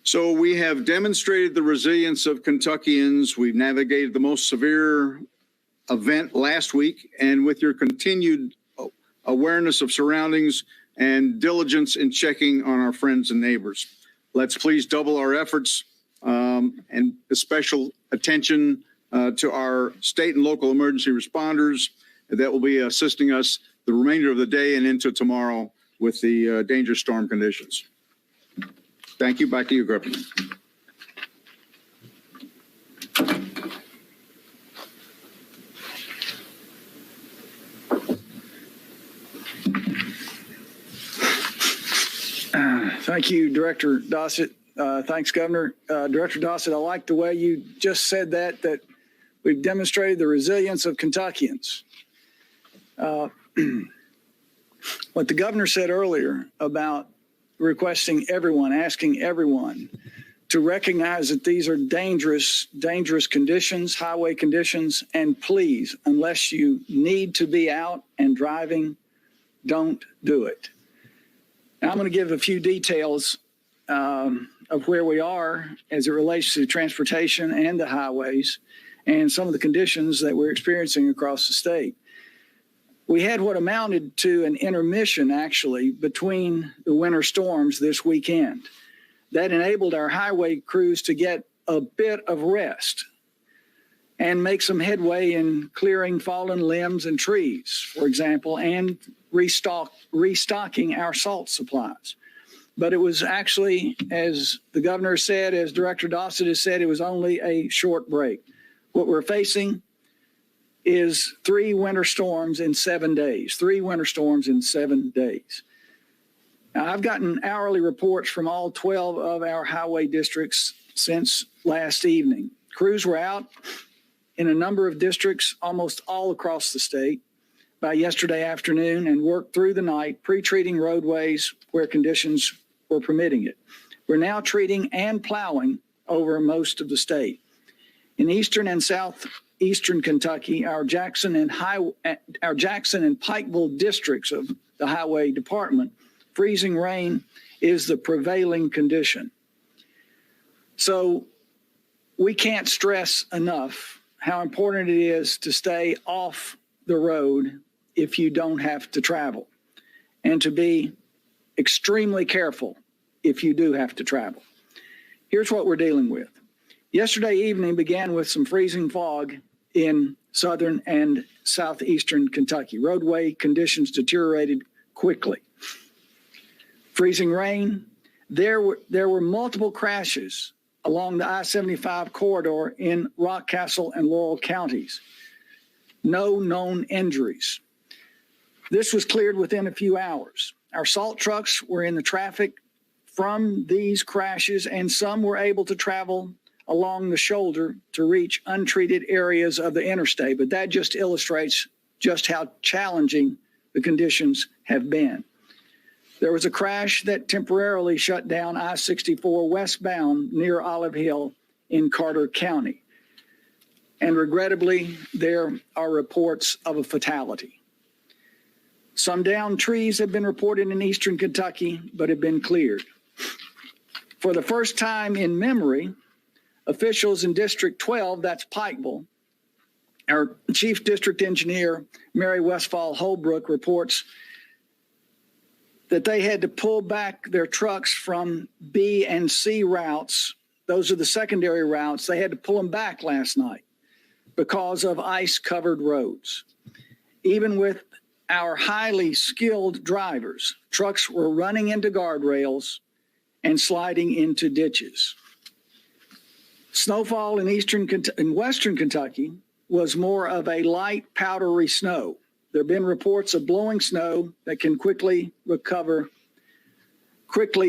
So we have demonstrated the resilience of Kentuckians. We've navigated the most severe event last week, and with your continued awareness of surroundings and diligence in checking on our friends and neighbors. Let's please double our efforts and special attention to our state and local emergency responders that will be assisting us the remainder of the day and into tomorrow with the dangerous storm conditions. Thank you. Back to you, Griffin. Thank you, Director Dossett. Thanks, Governor. Director Dossett, I like the way you just said that we've demonstrated the resilience of Kentuckians. What the governor said earlier about requesting everyone, asking everyone to recognize that these are dangerous conditions, highway conditions, and please, unless you need to be out and driving, don't do it. Now, I'm going to give a few details of where we are as it relates to transportation and the highways and some of the conditions that we're experiencing across the state. We had what amounted to an intermission, actually, between the winter storms this weekend. That enabled our highway crews to get a bit of rest and make some headway in clearing fallen limbs and trees, for example, and restocking our salt supplies. But it was actually, as the governor said, as Director Dossett has said, it was only a short break. What we're facing is 3 winter storms in 7 days, 3 winter storms in 7 days. Now, I've gotten hourly reports from all 12 of our highway districts since last evening. Crews were out in a number of districts almost all across the state by yesterday afternoon and worked through the night, pre-treating roadways where conditions were permitting it. We're now treating and plowing over most of the state. In eastern and southeastern Kentucky, our Jackson and Pikeville districts of the Highway Department, freezing rain is the prevailing condition. So we can't stress enough how important it is to stay off the road if you don't have to travel, and to be extremely careful if you do have to travel. Here's what we're dealing with. Yesterday evening began with some freezing fog in southern and southeastern Kentucky. Roadway conditions deteriorated quickly. Freezing rain. There were multiple crashes along the I-75 corridor in Rockcastle and Laurel counties. No known injuries. This was cleared within a few hours. Our salt trucks were in the traffic from these crashes, and some were able to travel along the shoulder to reach untreated areas of the interstate. But that just illustrates just how challenging the conditions have been. There was a crash that temporarily shut down I-64 westbound near Olive Hill in Carter County. And regrettably, there are reports of a fatality. Some downed trees have been reported in eastern Kentucky, but have been cleared. For the first time in memory, officials in District 12, that's Pikeville, our Chief District Engineer, Mary Westfall Holbrook, reports that they had to pull back their trucks from B and C routes. Those are the secondary routes. They had to pull them back last night because of ice-covered roads. Even with our highly skilled drivers, trucks were running into guardrails and sliding into ditches. Snowfall in western Kentucky was more of a light, powdery snow. There have been reports of blowing snow that can quickly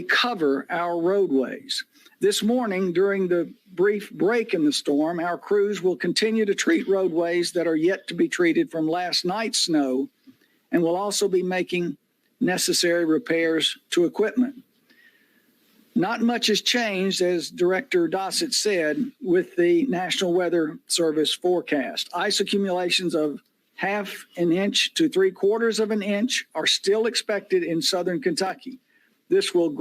cover our roadways. This morning, during the brief break in the storm, our crews will continue to treat roadways that are yet to be treated from last night's snow, and will also be making necessary repairs to equipment. Not much has changed, as Director Dossett said, with the National Weather Service forecast. Ice accumulations of 1/2 inch to 3/4 of an inch are still expected in southern Kentucky. This will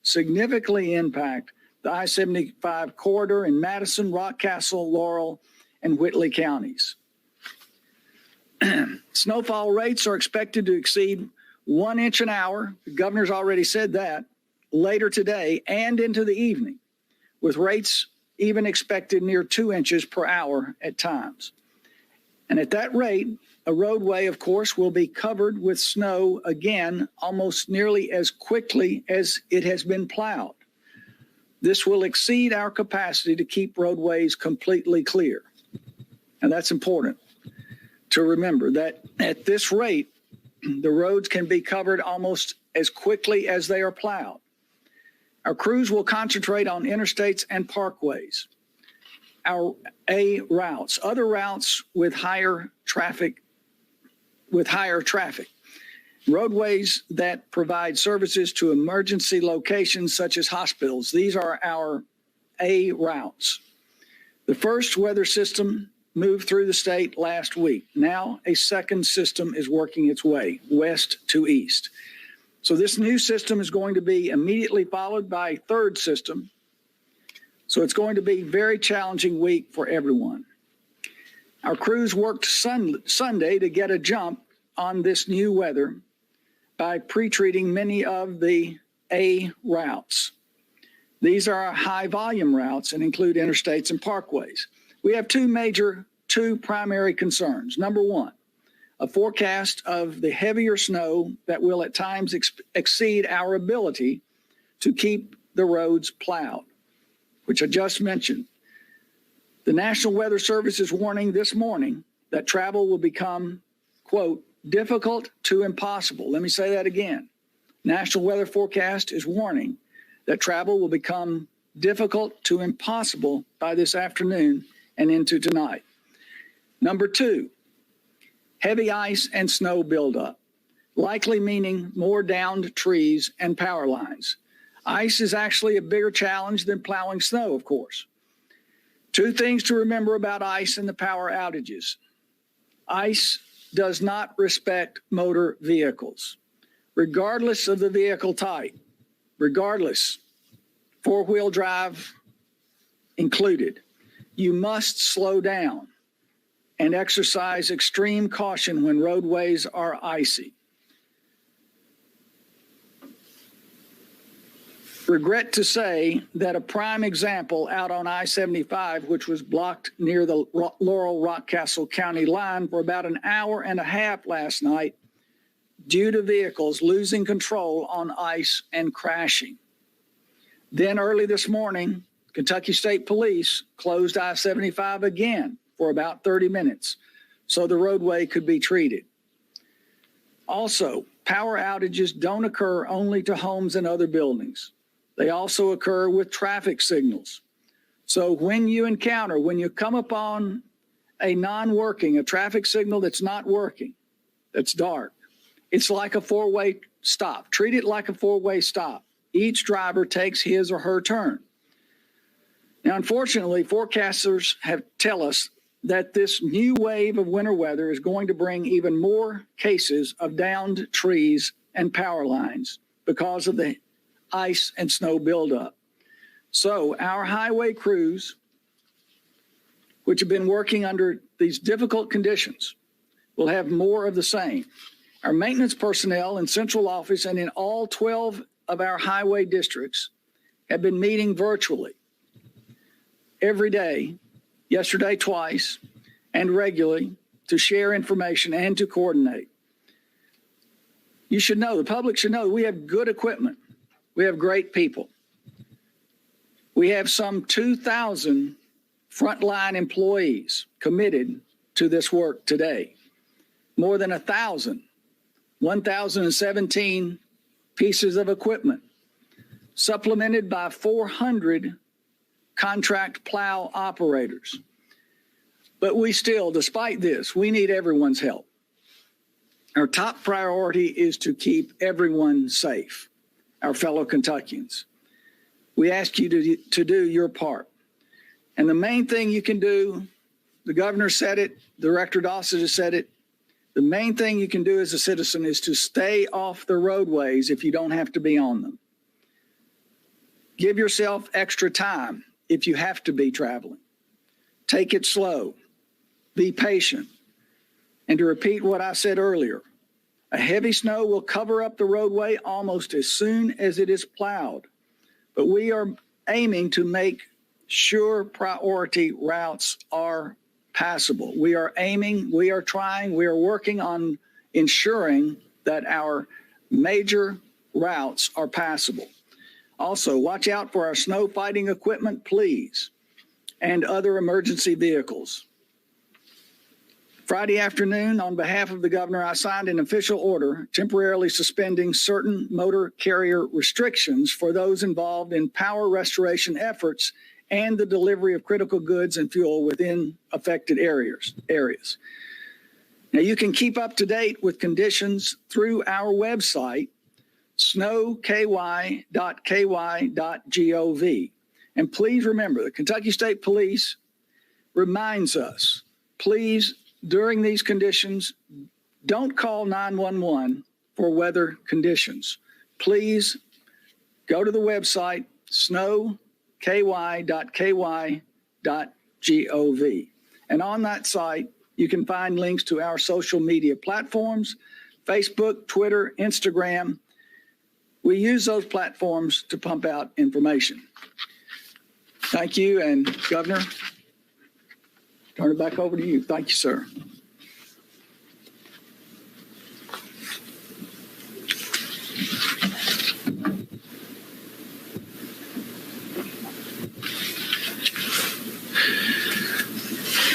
significantly impact the I-75 corridor in Madison, Rockcastle, Laurel, and Whitley counties. Snowfall rates are expected to exceed 1 inch an hour. The governor's already said that. Later today and into the evening, with rates even expected near 2 inches per hour at times. And at that rate, a roadway, of course, will be covered with snow again almost nearly as quickly as it has been plowed. This will exceed our capacity to keep roadways completely clear. And that's important to remember, that at this rate, the roads can be covered almost as quickly as they are plowed. Our crews will concentrate on interstates and parkways, our A routes, other routes with higher traffic, roadways that provide services to emergency locations such as hospitals. These are our A routes. The first weather system moved through the state last week. Now a second system is working its way west to east. So this new system is going to be immediately followed by a third system. So it's going to be a very challenging week for everyone. Our crews worked Sunday to get a jump on this new weather by pre-treating many of the A routes. These are our high volume routes and include interstates and parkways. We have two primary concerns. Number one, a forecast of the heavier snow that will at times exceed our ability to keep the roads plowed, which I just mentioned. The National Weather Service is warning this morning that travel will become, quote, difficult to impossible. Let me say that again. National Weather Forecast is warning that travel will become difficult to impossible by this afternoon and into tonight. Number 2, heavy ice and snow buildup, likely meaning more downed trees and power lines. Ice is actually a bigger challenge than plowing snow, of course. 2 things to remember about ice and the power outages. Ice does not respect motor vehicles, regardless of the vehicle type, regardless, 4-wheel drive included. You must slow down and exercise extreme caution when roadways are icy. Regret to say that a prime example out on I-75, which was blocked near the Laurel-Rockcastle County line for about an hour and a half last night due to vehicles losing control on ice and crashing. Then early this morning, Kentucky State Police closed I-75 again for about 30 minutes so the roadway could be treated. Also, power outages don't occur only to homes and other buildings. They also occur with traffic signals. So when you come upon a traffic signal that's not working, that's dark, it's like a 4-way stop. Treat it like a 4-way stop. Each driver takes his or her turn. Now, unfortunately, forecasters tell us that this new wave of winter weather is going to bring even more cases of downed trees and power lines because of the ice and snow buildup. So our highway crews, which have been working under these difficult conditions, will have more of the same. Our maintenance personnel in central office and in all 12 of our highway districts have been meeting virtually every day, yesterday twice, and regularly to share information and to coordinate. You should know, the public should know, we have good equipment. We have great people. We have some 2,000 frontline employees committed to this work today. More than 1,017 pieces of equipment, supplemented by 400 contract plow operators. But we still, despite this, we need everyone's help. Our top priority is to keep everyone safe, our fellow Kentuckians. We ask you to do your part. And the main thing you can do, the governor said it, Director Dossett has said it, the main thing you can do as a citizen is to stay off the roadways if you don't have to be on them. Give yourself extra time if you have to be traveling. Take it slow. Be patient. And to repeat what I said earlier, a heavy snow will cover up the roadway almost as soon as it is plowed. But we are aiming to make sure priority routes are passable. We are working on ensuring that our major routes are passable. Also, watch out for our snow fighting equipment, please, and other emergency vehicles. Friday afternoon, on behalf of the governor, I signed an official order temporarily suspending certain motor carrier restrictions for those involved in power restoration efforts and the delivery of critical goods and fuel within affected areas. Now, you can keep up to date with conditions through our website, snowky.ky.gov. And please remember, the Kentucky State Police reminds us, please, during these conditions, don't call 911 for weather conditions. Please go to the website, snowky.ky.gov. And on that site, you can find links to our social media platforms, Facebook, Twitter, Instagram. We use those platforms to pump out information. Thank you, and Governor, turn it back over to you. Thank you, sir.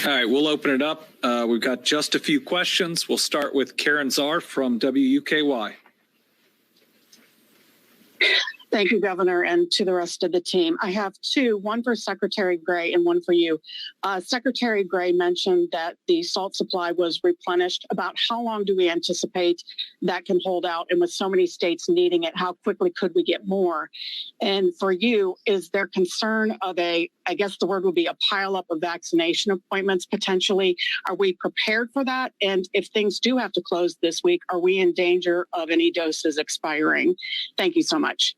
All right, we'll open it up. We've got just a few questions. We'll start with Karen Czar from WKY. Thank you, Governor, and to the rest of the team. I have two, one for Secretary Gray and one for you. Secretary Gray mentioned that the salt supply was replenished. About how long do we anticipate that can hold out? And with so many states needing it, how quickly could we get more? And for you, is there concern of I guess the word would be a pileup of vaccination appointments potentially? Are we prepared for that? And if things do have to close this week, are we in danger of any doses expiring? Thank you so much.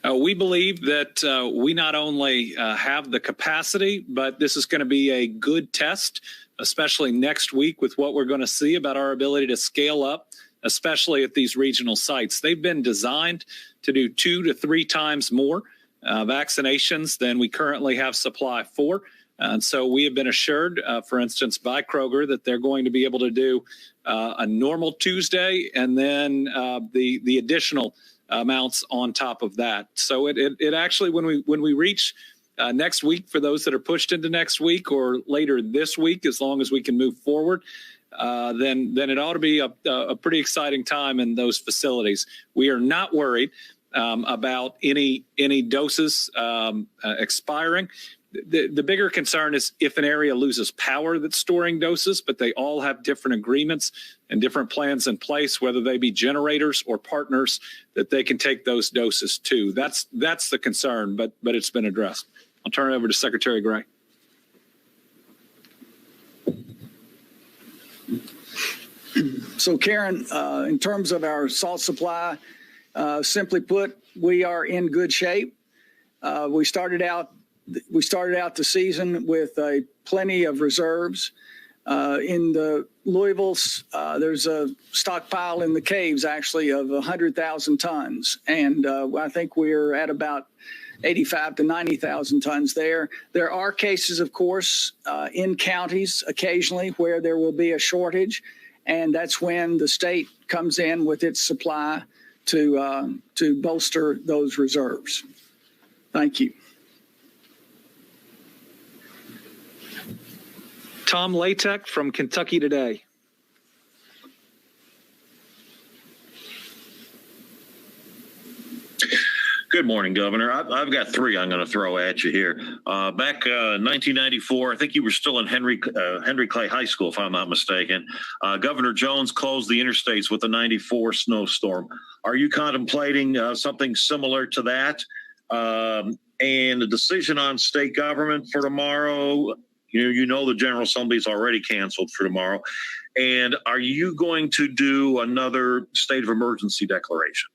We believe that we not only have the capacity, but this is going to be a good test, especially next week with what we're going to see about our ability to scale up, especially at these regional sites. They've been designed to do 2 to 3 times more vaccinations than we currently have supply for. And so we have been assured, for instance, by Kroger that they're going to be able to do a normal Tuesday and then the additional amounts on top of that. So it actually, when we reach next week, for those that are pushed into next week or later this week, as long as we can move forward, then it ought to be a pretty exciting time in those facilities. We are not worried about any doses expiring. The bigger concern is if an area loses power that's storing doses, but they all have different agreements and different plans in place, whether they be generators or partners that they can take those doses to. That's the concern, but it's been addressed. I'll turn it over to Secretary Gray. So, Karen, in terms of our salt supply, simply put, we are in good shape. We started out the season with plenty of reserves. In the Louisville's, there's a stockpile in the caves, actually, of 100,000 tons. And I think we're at about 85 to 90,000 tons there. There are cases, of course, in counties occasionally where there will be a shortage. And that's when the state comes in with its supply to bolster those reserves. Thank you. Tom Latek from Kentucky Today. Good morning, Governor. I've got 3 I'm going to throw at you here. Back in 1994, I think you were still in Henry Clay High School, if I'm not mistaken. Governor Jones closed the interstates with the 94 snowstorm. Are you contemplating something similar to that? And a decision on state government for tomorrow? You know the General Assembly is already canceled for tomorrow. And are you going to do another state of emergency declaration?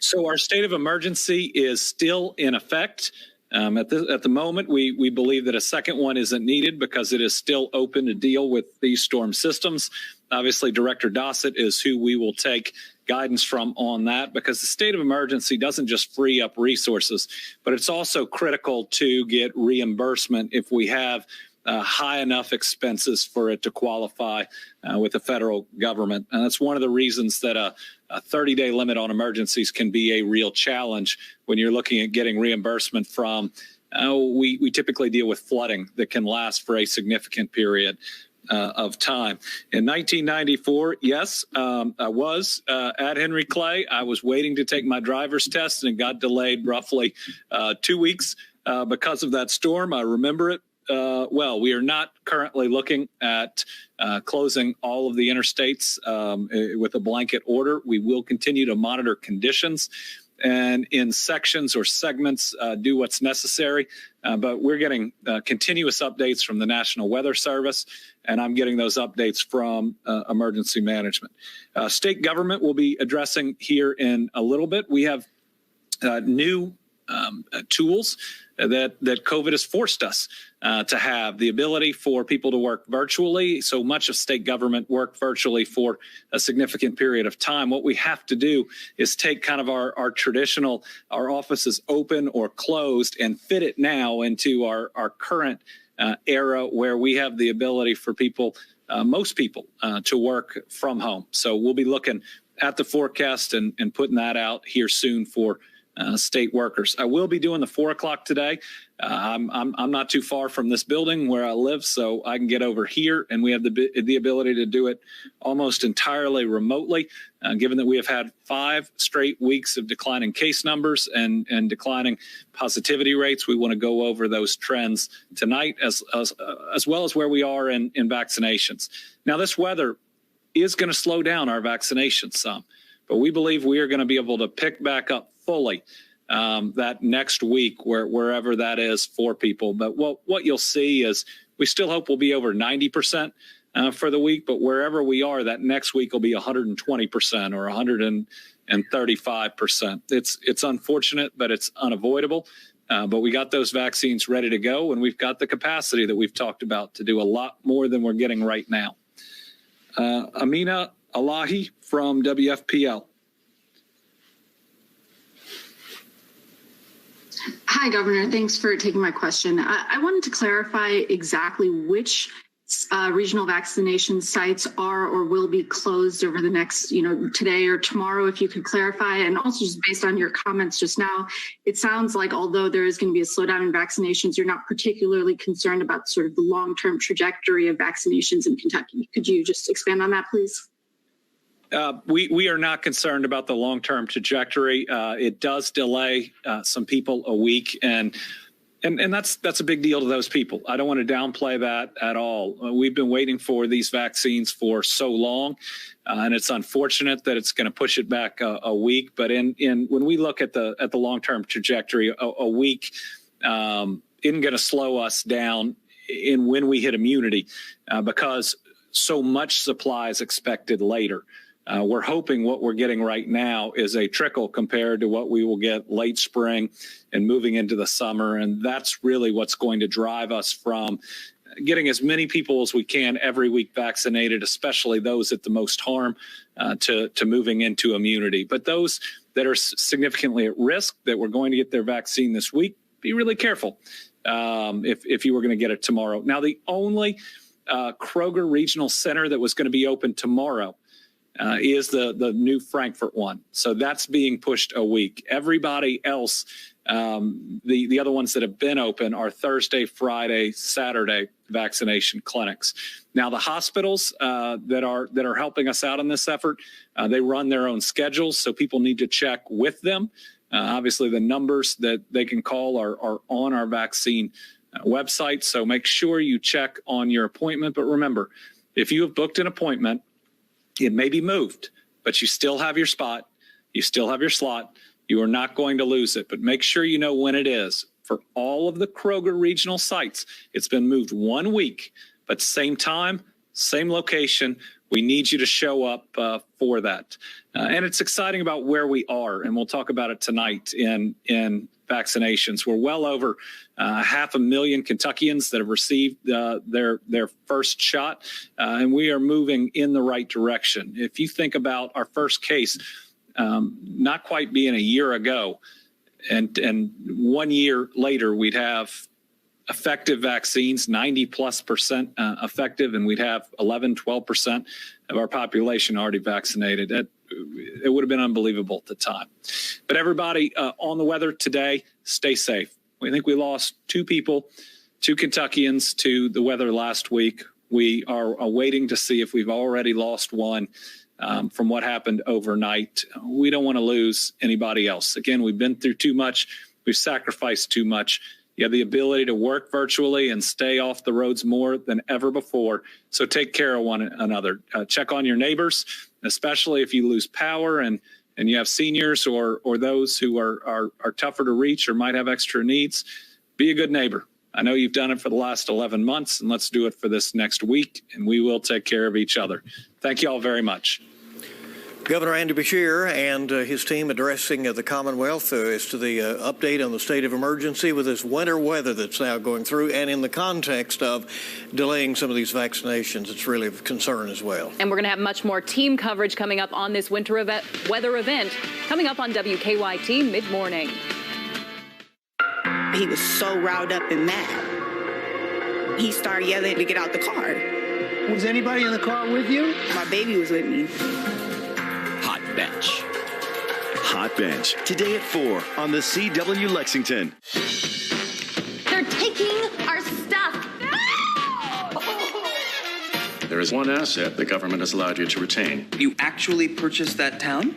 So our state of emergency is still in effect. At the moment, we believe that a second one isn't needed because it is still open to deal with these storm systems. Obviously, Director Dossett is who we will take guidance from on that, because the state of emergency doesn't just free up resources, but it's also critical to get reimbursement if we have high enough expenses for it to qualify with the federal government. And that's one of the reasons that a 30-day limit on emergencies can be a real challenge when you're looking at getting reimbursement from. We typically deal with flooding that can last for a significant period of time. In 1994, yes, I was at Henry Clay. I was waiting to take my driver's test, and it got delayed roughly 2 weeks because of that storm. I remember it well. We are not currently looking at closing all of the interstates with a blanket order. We will continue to monitor conditions and in sections or segments do what's necessary. But we're getting continuous updates from the National Weather Service, and I'm getting those updates from emergency management. State government will be addressing here in a little bit. We have new tools that COVID has forced us to have, the ability for people to work virtually. So much of state government worked virtually for a significant period of time. What we have to do is take kind of our traditional, our offices open or closed, and fit it now into our current era where we have the ability for people, most people, to work from home. So we'll be looking at the forecast and putting that out here soon for state workers. I will be doing the 4 o'clock today. I'm not too far from this building where I live, so I can get over here, and we have the ability to do it almost entirely remotely. Given that we have had 5 straight weeks of declining case numbers and declining positivity rates, we want to go over those trends tonight as well as where we are in vaccinations. Now, this weather is going to slow down our vaccinations some, but we believe we are going to be able to pick back up fully that next week, wherever that is for people. But what you'll see is we still hope we'll be over 90% for the week, but wherever we are, that next week will be 120% or 135%. It's unfortunate, but it's unavoidable. But we got those vaccines ready to go, and we've got the capacity that we've talked about to do a lot more than we're getting right now. Amina Alahi from WFPL. Hi, Governor. Thanks for taking my question. I wanted to clarify exactly which regional vaccination sites are or will be closed over the next, today or tomorrow, if you could clarify. And also just based on your comments just now, it sounds like although there is going to be a slowdown in vaccinations, you're not particularly concerned about sort of the long-term trajectory of vaccinations in Kentucky. Could you just expand on that, please? We are not concerned about the long-term trajectory. It does delay some people a week, and that's a big deal to those people. I don't want to downplay that at all. We've been waiting for these vaccines for so long, and it's unfortunate that it's going to push it back a week. But when we look at the long-term trajectory, a week isn't going to slow us down in when we hit immunity because so much supply is expected later. We're hoping what we're getting right now is a trickle compared to what we will get late spring and moving into the summer. And that's really what's going to drive us from getting as many people as we can every week vaccinated, especially those at the most harm, to moving into immunity. But those that are significantly at risk that we're going to get their vaccine this week, be really careful if you were going to get it tomorrow. Now, the only Kroger Regional Center that was going to be open tomorrow is the new Frankfurt one. So that's being pushed a week. Everybody else, the other ones that have been open are Thursday, Friday, Saturday vaccination clinics. Now, the hospitals that are helping us out in this effort, they run their own schedules, so people need to check with them. Obviously, the numbers that they can call are on our vaccine website, so make sure you check on your appointment. But remember, if you have booked an appointment, it may be moved, but you still have your spot. You still have your slot. You are not going to lose it, but make sure you know when it is. For all of the Kroger regional sites, it's been moved 1 week, but same time, same location. We need you to show up for that. And it's exciting about where we are, and we'll talk about it tonight in vaccinations. We're well over 500,000 Kentuckians that have received their first shot, and we are moving in the right direction. If you think about our first case, not quite being a year ago, and 1 year later, we'd have effective vaccines, 90+% effective, and we'd have 12% of our population already vaccinated. It would have been unbelievable at the time. But everybody on the weather today, stay safe. We think we lost 2 people, 2 Kentuckians to the weather last week. We are waiting to see if we've already lost one from what happened overnight. We don't want to lose anybody else. Again, we've been through too much. We've sacrificed too much. You have the ability to work virtually and stay off the roads more than ever before. So take care of one another. Check on your neighbors, especially if you lose power and you have seniors or those who are tougher to reach or might have extra needs. Be a good neighbor. I know you've done it for the last 11 months, and let's do it for this next week, and we will take care of each other. Thank you all very much. Governor Andy Beshear and his team addressing the Commonwealth as to the update on the state of emergency with this winter weather that's now going through, and in the context of delaying some of these vaccinations, it's really of concern as well. And we're going to have much more team coverage coming up on this winter weather event coming up on WKYT mid-morning. He was so riled up and mad. He started yelling to get out the car. Was anybody in the car with you? My baby was with me. Hot Bench. Hot Bench, today at 4 on the CW Lexington. They're taking our stuff. There is one asset the government has allowed you to retain. You actually purchased that town?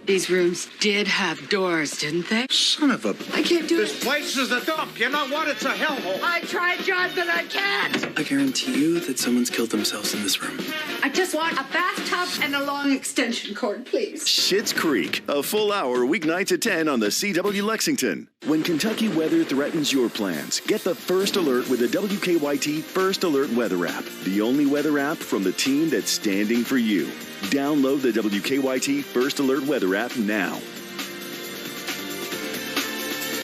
These rooms did have doors, didn't they? Son of a... I can't do This place is a dump. You know what? It's a hellhole. I tried, John, but I can't. I guarantee you that someone's killed themselves in this room. I just want a bathtub and a long extension cord, please. Schitt's Creek, a full hour weeknights at 10 on the CW Lexington. When Kentucky weather threatens your plans, get the first alert with the WKYT First Alert weather app. The only weather app from the team that's standing for you. Download the WKYT First Alert weather app now.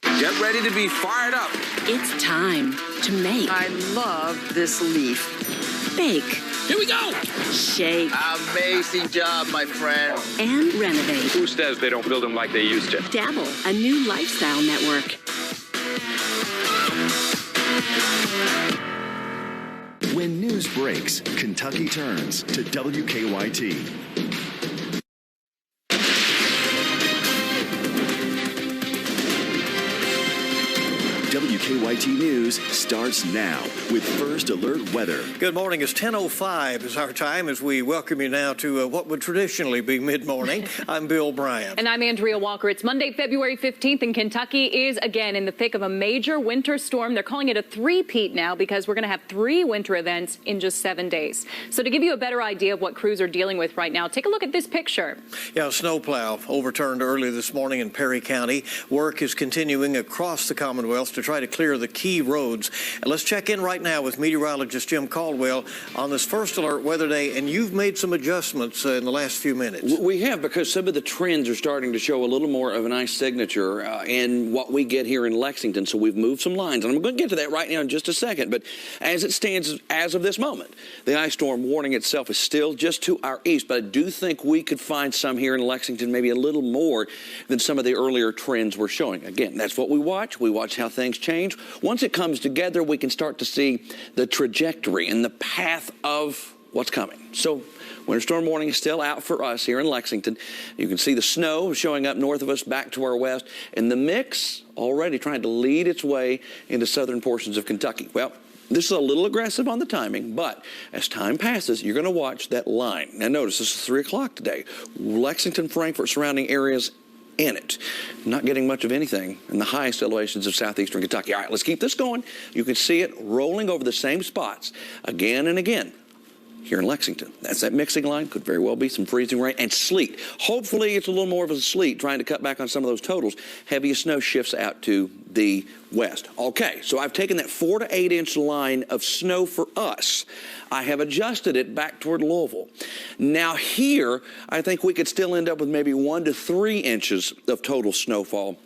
Get ready to be fired up. It's time to make. I love this leaf. Bake. Here we go. Shake. Amazing job, my friend. And renovate. Who says they don't build them like they used to? Dabble, a new lifestyle network. When news breaks, Kentucky turns to WKYT. WKYT News starts now with First Alert weather. Good morning. It's 10:05 is our time as we welcome you now to what would traditionally be mid-morning. I'm Bill Bryant. And I'm Andrea Walker. It's Monday, February 15th, and Kentucky is again in the thick of a major winter storm. They're calling it a three-peat now because we're going to have 3 winter events in just 7 days. So to give you a better idea of what crews are dealing with right now, take a look at this picture. Yeah, a snowplow overturned early this morning in Perry County. Work is continuing across the Commonwealth to try to clear the key roads. And let's check in right now with meteorologist Jim Caldwell on this First Alert weather day. And you've made some adjustments in the last few minutes. We have, because some of the trends are starting to show a little more of an ice signature in what we get here in Lexington. So we've moved some lines. And I'm going to get to that right now in just a second. But as it stands as of this moment, the ice storm warning itself is still just to our east. But I do think we could find some here in Lexington, maybe a little more than some of the earlier trends were showing. Again, that's what we watch. We watch how things change. Once it comes together, we can start to see the trajectory and the path of what's coming. So winter storm warning is still out for us here in Lexington. You can see the snow showing up north of us back to our west, and the mix already trying to lead its way into southern portions of Kentucky. Well, this is a little aggressive on the timing, but as time passes, you're going to watch that line. Now notice, this is 3 o'clock today. Lexington, Frankfort, surrounding areas in it. Not getting much of anything in the highest elevations of southeastern Kentucky. All right, let's keep this going. You can see it rolling over the same spots again and again here in Lexington. That's that mixing line. Could very well be some freezing rain and sleet. Hopefully it's a little more of a sleet, trying to cut back on some of those totals. Heaviest snow shifts out to the west. Okay, so I've taken that 4 to 8 inch line of snow for us. I have adjusted it back toward Louisville. Now here, I think we could still end up with maybe 1 to 3 inches of total snowfall,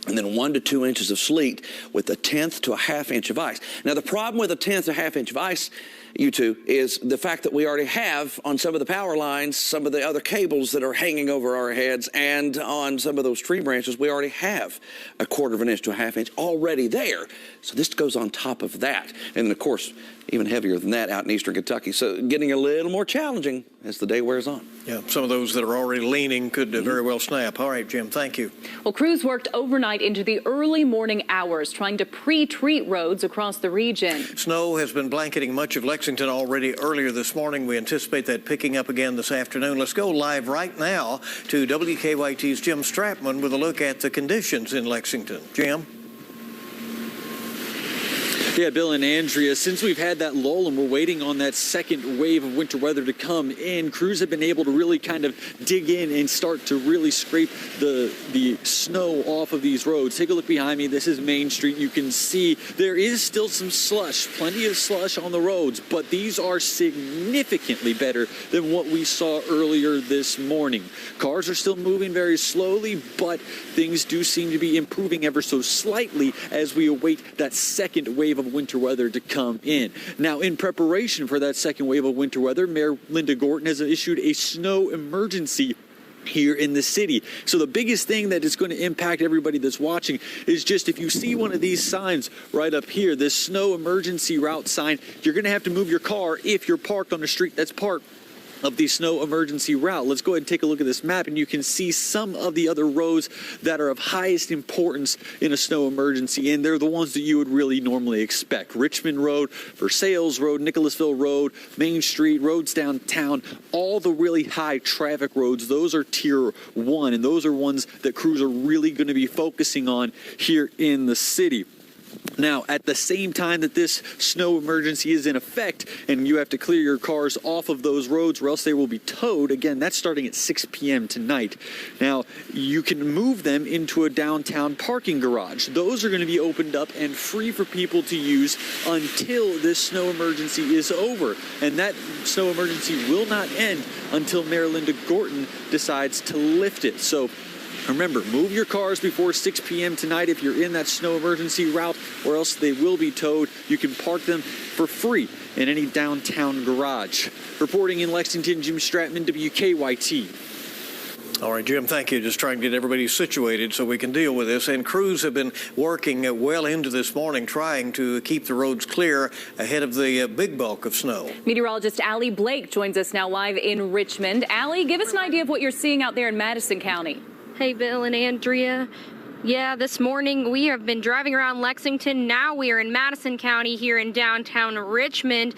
and then 1 to 2 inches of sleet with a 1/10 to a 1/2 inch of ice. Now the problem with a 1/10 to 1/2 inch of ice, you two, is the fact that we already have on some of the power lines, some of the other cables that are hanging over our heads, and on some of those tree branches, we already have a 1/4 of an inch to a 1/2 inch already there. So this goes on top of that. And then of course, even heavier than that out in eastern Kentucky. So getting a little more challenging as the day wears on. Yeah, some of those that are already leaning could very well snap. All right, Jim, thank you. Well, crews worked overnight into the early morning hours trying to pre-treat roads across the region. Snow has been blanketing much of Lexington already earlier this morning. We anticipate that picking up again this afternoon. Let's go live right now to WKYT's Jim Strapman with a look at the conditions in Lexington. Jim? Yeah, Bill and Andrea, since we've had that lull and we're waiting on that second wave of winter weather to come in, crews have been able to really kind of dig in and start to really scrape the snow off of these roads. Take a look behind me. This is Main Street. You can see there is still some slush, plenty of slush on the roads, but these are significantly better than what we saw earlier this morning. Cars are still moving very slowly, but things do seem to be improving ever so slightly as we await that second wave of winter weather to come in. Now, in preparation for that second wave of winter weather, Mayor Linda Gorton has issued a snow emergency here in the city. So the biggest thing that is going to impact everybody that's watching is just if you see one of these signs right up here, this snow emergency route sign, you're going to have to move your car if you're parked on a street that's parked of the snow emergency route. Let's go ahead and take a look at this map, and you can see some of the other roads that are of highest importance in a snow emergency, and they're the ones that you would really normally expect. Richmond Road, Versailles Road, Nicholasville Road, Main Street, roads downtown, all the really high traffic roads, those are tier 1, and those are ones that crews are really going to be focusing on here in the city. Now, at the same time that this snow emergency is in effect and you have to clear your cars off of those roads or else they will be towed, again, that's starting at 6 p.m. tonight. Now, you can move them into a downtown parking garage. Those are going to be opened up and free for people to use until this snow emergency is over. And that snow emergency will not end until Mayor Linda Gorton decides to lift it. So remember, move your cars before 6 p.m. tonight if you're in that snow emergency route, or else they will be towed. You can park them for free in any downtown garage. Reporting in Lexington, Jim Stratman, WKYT. All right, Jim, thank you. Just trying to get everybody situated so we can deal with this. And crews have been working well into this morning trying to keep the roads clear ahead of the big bulk of snow. Meteorologist Allie Blake joins us now live in Richmond. Allie, give us an idea of what you're seeing out there in Madison County. Hey, Bill and Andrea. Yeah, this morning we have been driving around Lexington. Now we are in Madison County here in downtown Richmond.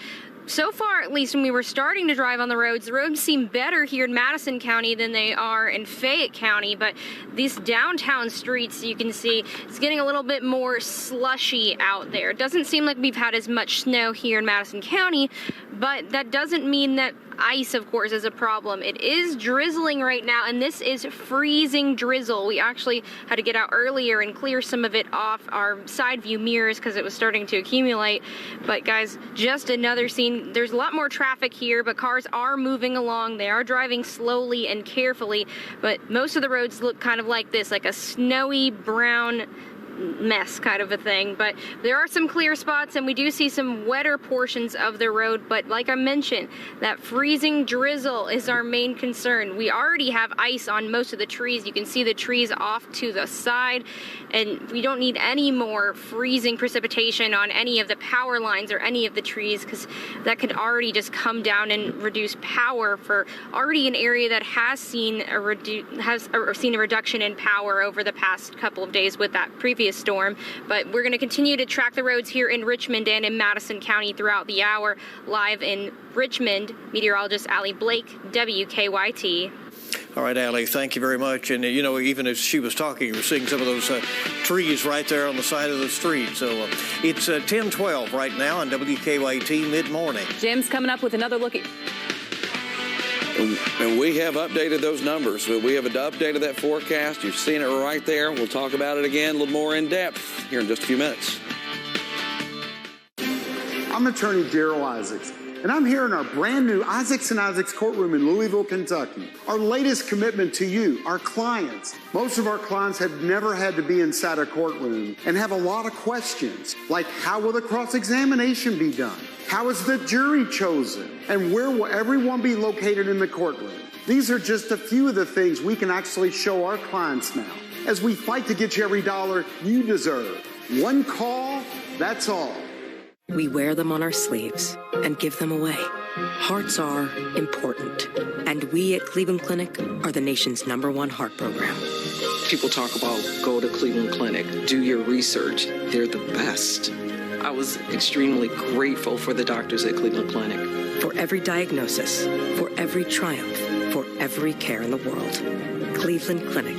So far, at least when we were starting to drive on the roads seem better here in Madison County than they are in Fayette County. But these downtown streets, you can see, it's getting a little bit more slushy out there. It doesn't seem like we've had as much snow here in Madison County, but that doesn't mean that ice, of course, is a problem. It is drizzling right now, and this is freezing drizzle. We actually had to get out earlier and clear some of it off our side view mirrors because it was starting to accumulate. But guys, just another scene. There's a lot more traffic here, but cars are moving along. They are driving slowly and carefully, but most of the roads look kind of like this, like a snowy brown mess kind of a thing. But there are some clear spots, and we do see some wetter portions of the road. But like I mentioned, that freezing drizzle is our main concern. We already have ice on most of the trees. You can see the trees off to the side, and we don't need any more freezing precipitation on any of the power lines or any of the trees, because that could already just come down and reduce power for already an area that has seen a reduction in power over the past couple of days with that previous storm. But we're going to continue to track the roads here in Richmond and in Madison County throughout the hour. Live in Richmond, meteorologist Allie Blake, WKYT. All right, Allie, thank you very much. And, you know, even as she was talking, you were seeing some of those trees right there on the side of the street. So it's 10:12 right now on WKYT Mid-Morning. Jim's coming up with another look at... And we have updated those numbers. So we have updated that forecast. You've seen it right there. We'll talk about it again a little more in depth here in just a few minutes. I'm attorney Daryl Isaacs, and I'm here in our brand new Isaacs & Isaacs courtroom in Louisville, Kentucky. Our latest commitment to you, our clients. Most of our clients have never had to be inside a courtroom and have a lot of questions, like how will the cross-examination be done? How is the jury chosen? And where will everyone be located in the courtroom? These are just a few of the things we can actually show our clients now as we fight to get you every dollar you deserve. One call, that's all. We wear them on our sleeves and give them away. Hearts are important, and we at Cleveland Clinic are the nation's #1 heart program. People talk about go to Cleveland Clinic, do your research. They're the best. I was extremely grateful for the doctors at Cleveland Clinic. For every diagnosis, for every triumph, for every care in the world. Cleveland Clinic.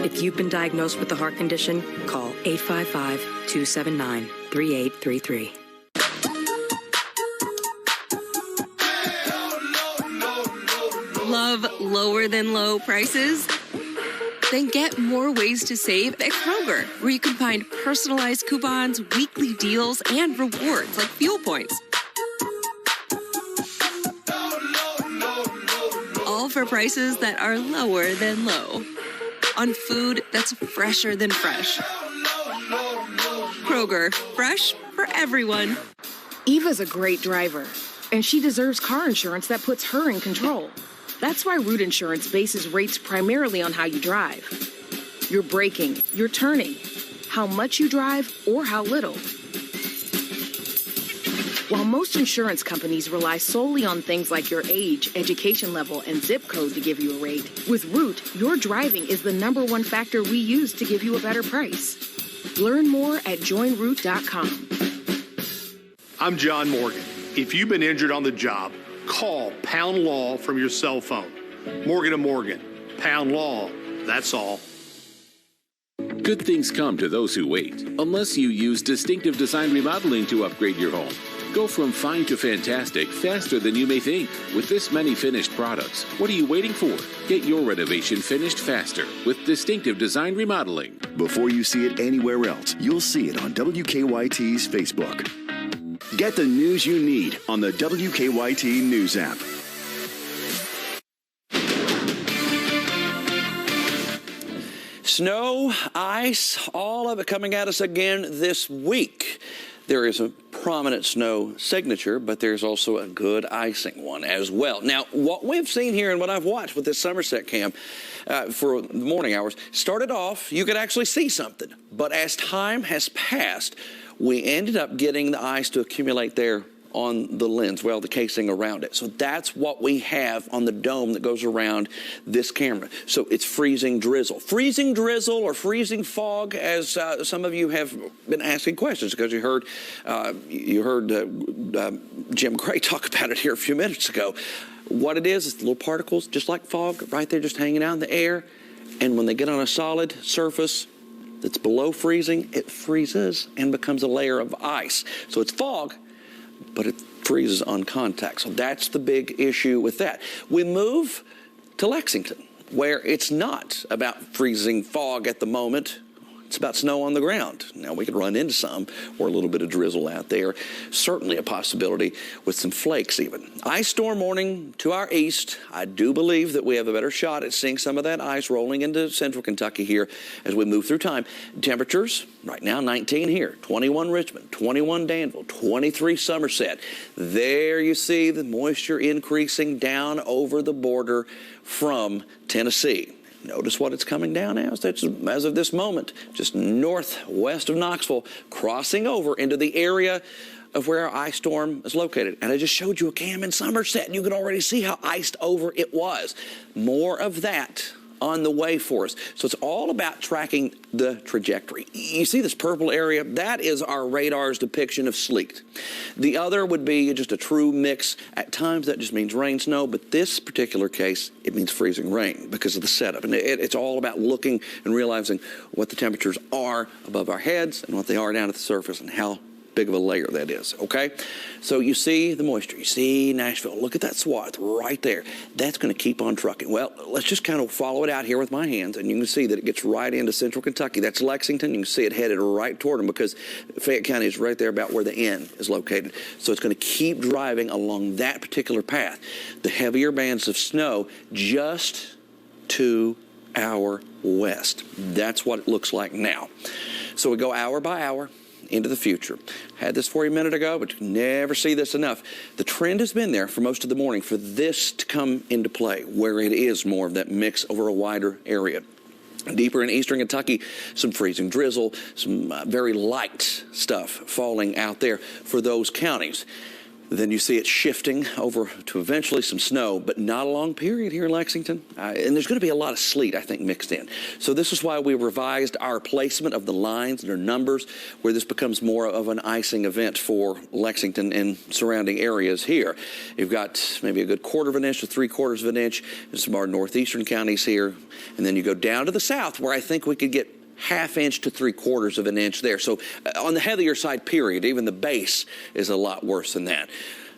If you've been diagnosed with a heart condition, call 855-279-3833. Love lower than low prices? Then get more ways to save at Kroger, where you can find personalized coupons, weekly deals, and rewards like fuel points. All for prices that are lower than low. On food that's fresher than fresh. Kroger, fresh for everyone. Eva's a great driver, and she deserves car insurance that puts her in control. That's why Root Insurance bases rates primarily on how you drive. Your braking, your turning, how much you drive, or how little. While most insurance companies rely solely on things like your age, education level, and zip code to give you a rate, with Root, your driving is the #1 factor we use to give you a better price. Learn more at joinroot.com. I'm John Morgan. If you've been injured on the job, call Pound Law from your cell phone. Morgan & Morgan. Pound Law. That's all. Good things come to those who wait, unless you use Distinctive Design Remodeling to upgrade your home. Go from fine to fantastic faster than you may think. With this many finished products, what are you waiting for? Get your renovation finished faster with Distinctive Design Remodeling. Before you see it anywhere else, you'll see it on WKYT's Facebook. Get the news you need on the WKYT News app. Snow, ice, all of it coming at us again this week. There is a prominent snow signature, but there's also a good icing one as well. Now, what we've seen here and what I've watched with this Somerset cam for the morning hours, started off, you could actually see something. But as time has passed, we ended up getting the ice to accumulate there on the lens, well, the casing around it. So that's what we have on the dome that goes around this camera. So it's freezing drizzle. Freezing drizzle or freezing fog, as some of you have been asking questions, because you heard Jim Gray talk about it here a few minutes ago. What it is little particles, just like fog, right there just hanging out in the air. And when they get on a solid surface that's below freezing, it freezes and becomes a layer of ice. So it's fog, but it freezes on contact. So that's the big issue with that. We move to Lexington, where it's not about freezing fog at the moment. It's about snow on the ground. Now, we could run into some or a little bit of drizzle out there. Certainly a possibility with some flakes even. Ice storm warning to our east. I do believe that we have a better shot at seeing some of that ice rolling into central Kentucky here as we move through time. Temperatures right now 19 here, 21 Richmond, 21 Danville, 23 Somerset. There you see the moisture increasing down over the border from Tennessee. Notice what it's coming down as of this moment, just northwest of Knoxville, crossing over into the area of where our ice storm is located. And I just showed you a cam in Somerset, and you can already see how iced over it was. More of that on the way for us. So it's all about tracking the trajectory. You see this purple area? That is our radar's depiction of sleet. The other would be just a true mix. At times that just means rain, snow, but this particular case, it means freezing rain because of the setup. And it's all about looking and realizing what the temperatures are above our heads and what they are down at the surface and how big of a layer that is, okay? So you see the moisture, you see Nashville, look at that swath right there. That's gonna keep on trucking. Well, let's just kind of follow it out here with my hands, and you can see that it gets right into central Kentucky. That's Lexington. You can see it headed right toward them because Fayette County is right there about where the end is located. So it's gonna keep driving along that particular path. The heavier bands of snow just to our west. That's what it looks like now. So we go hour by hour into the future. Had this for you a minute ago, but you can never see this enough. The trend has been there for most of the morning for this to come into play, where it is more of that mix over a wider area. Deeper in eastern Kentucky, some freezing drizzle, some very light stuff falling out there for those counties. Then you see it shifting over to eventually some snow, but not a long period here in Lexington. And there's going to be a lot of sleet, I think, mixed in. So this is why we revised our placement of the lines and their numbers, where this becomes more of an icing event for Lexington and surrounding areas here. You've got maybe a good 1/4 of an inch to 3/4 of an inch in some of our northeastern counties here. And then you go down to the south, where I think we could get 1/2 inch to 3/4 of an inch there. So on the heavier side, period, even the base is a lot worse than that.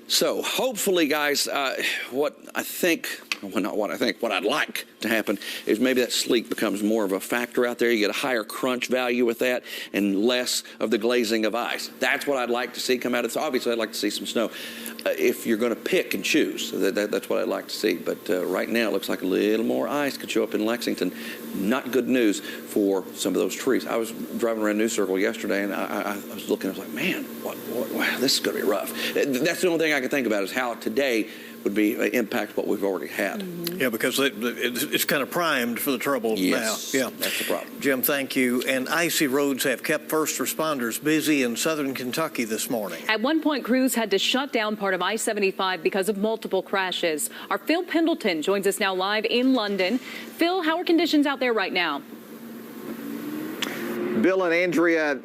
So hopefully, guys, what I'd like to happen is maybe that sleet becomes more of a factor out there. You get a higher crunch value with that and less of the glazing of ice. That's what I'd like to see come out of this. Obviously, I'd like to see some snow. If you're going to pick and choose, that's what I'd like to see. But right now, it looks like a little more ice could show up in Lexington. Not good news for some of those trees. I was driving around News Circle yesterday, and I was looking. I was like, man, wow, this is going to be rough. That's the only thing I can think about is how today would be impact what we've already had. Yeah, because it's kind of primed for the trouble now. Yeah, that's the problem. Jim, thank you. And icy roads have kept first responders busy in southern Kentucky this morning. At one point, crews had to shut down part of I-75 because of multiple crashes. Our Phil Pendleton joins us now live in London. Phil, how are conditions out there right now? Bill and Andrea,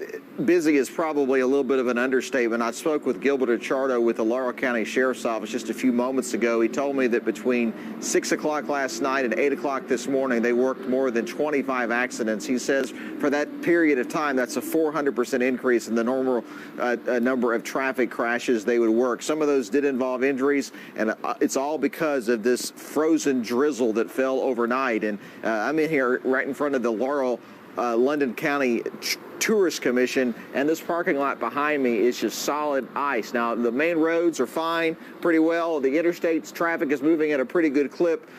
busy is probably a little bit of an understatement. I spoke with Gilbert Achardo with the Laurel County Sheriff's Office just a few moments ago. He told me that between 6 o'clock last night and 8 o'clock this morning, they worked more than 25 accidents. He says for that period of time, that's a 400% increase in the normal number of traffic crashes they would work. Some of those did involve injuries, and it's all because of this frozen drizzle that fell overnight. And I'm in here right in front of the Laurel London County Tourist Commission, and this parking lot behind me is just solid ice. Now, the main roads are fine, pretty well. The interstates traffic is moving at a pretty good clip,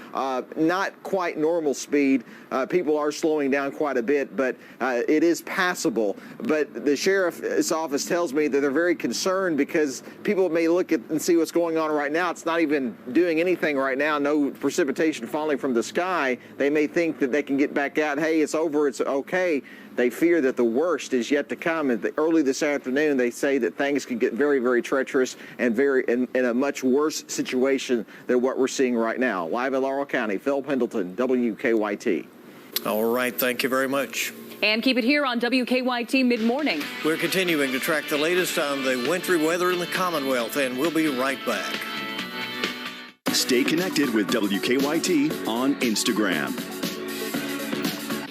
not quite normal speed. People are slowing down quite a bit, but it is passable. But the sheriff's office tells me that they're very concerned because people may look at and see what's going on right now. It's not even doing anything right now, no precipitation falling from the sky. They may think that they can get back out, hey, it's over, it's okay. They fear that the worst is yet to come. And early this afternoon, they say that things can get very, very treacherous and in a much worse situation than what we're seeing right now. Live in Laurel County, Phil Pendleton, WKYT. All right, thank you very much. And keep it here on WKYT Mid-Morning. We're continuing to track the latest on the wintry weather in the Commonwealth, and we'll be right back. Stay connected with WKYT on Instagram.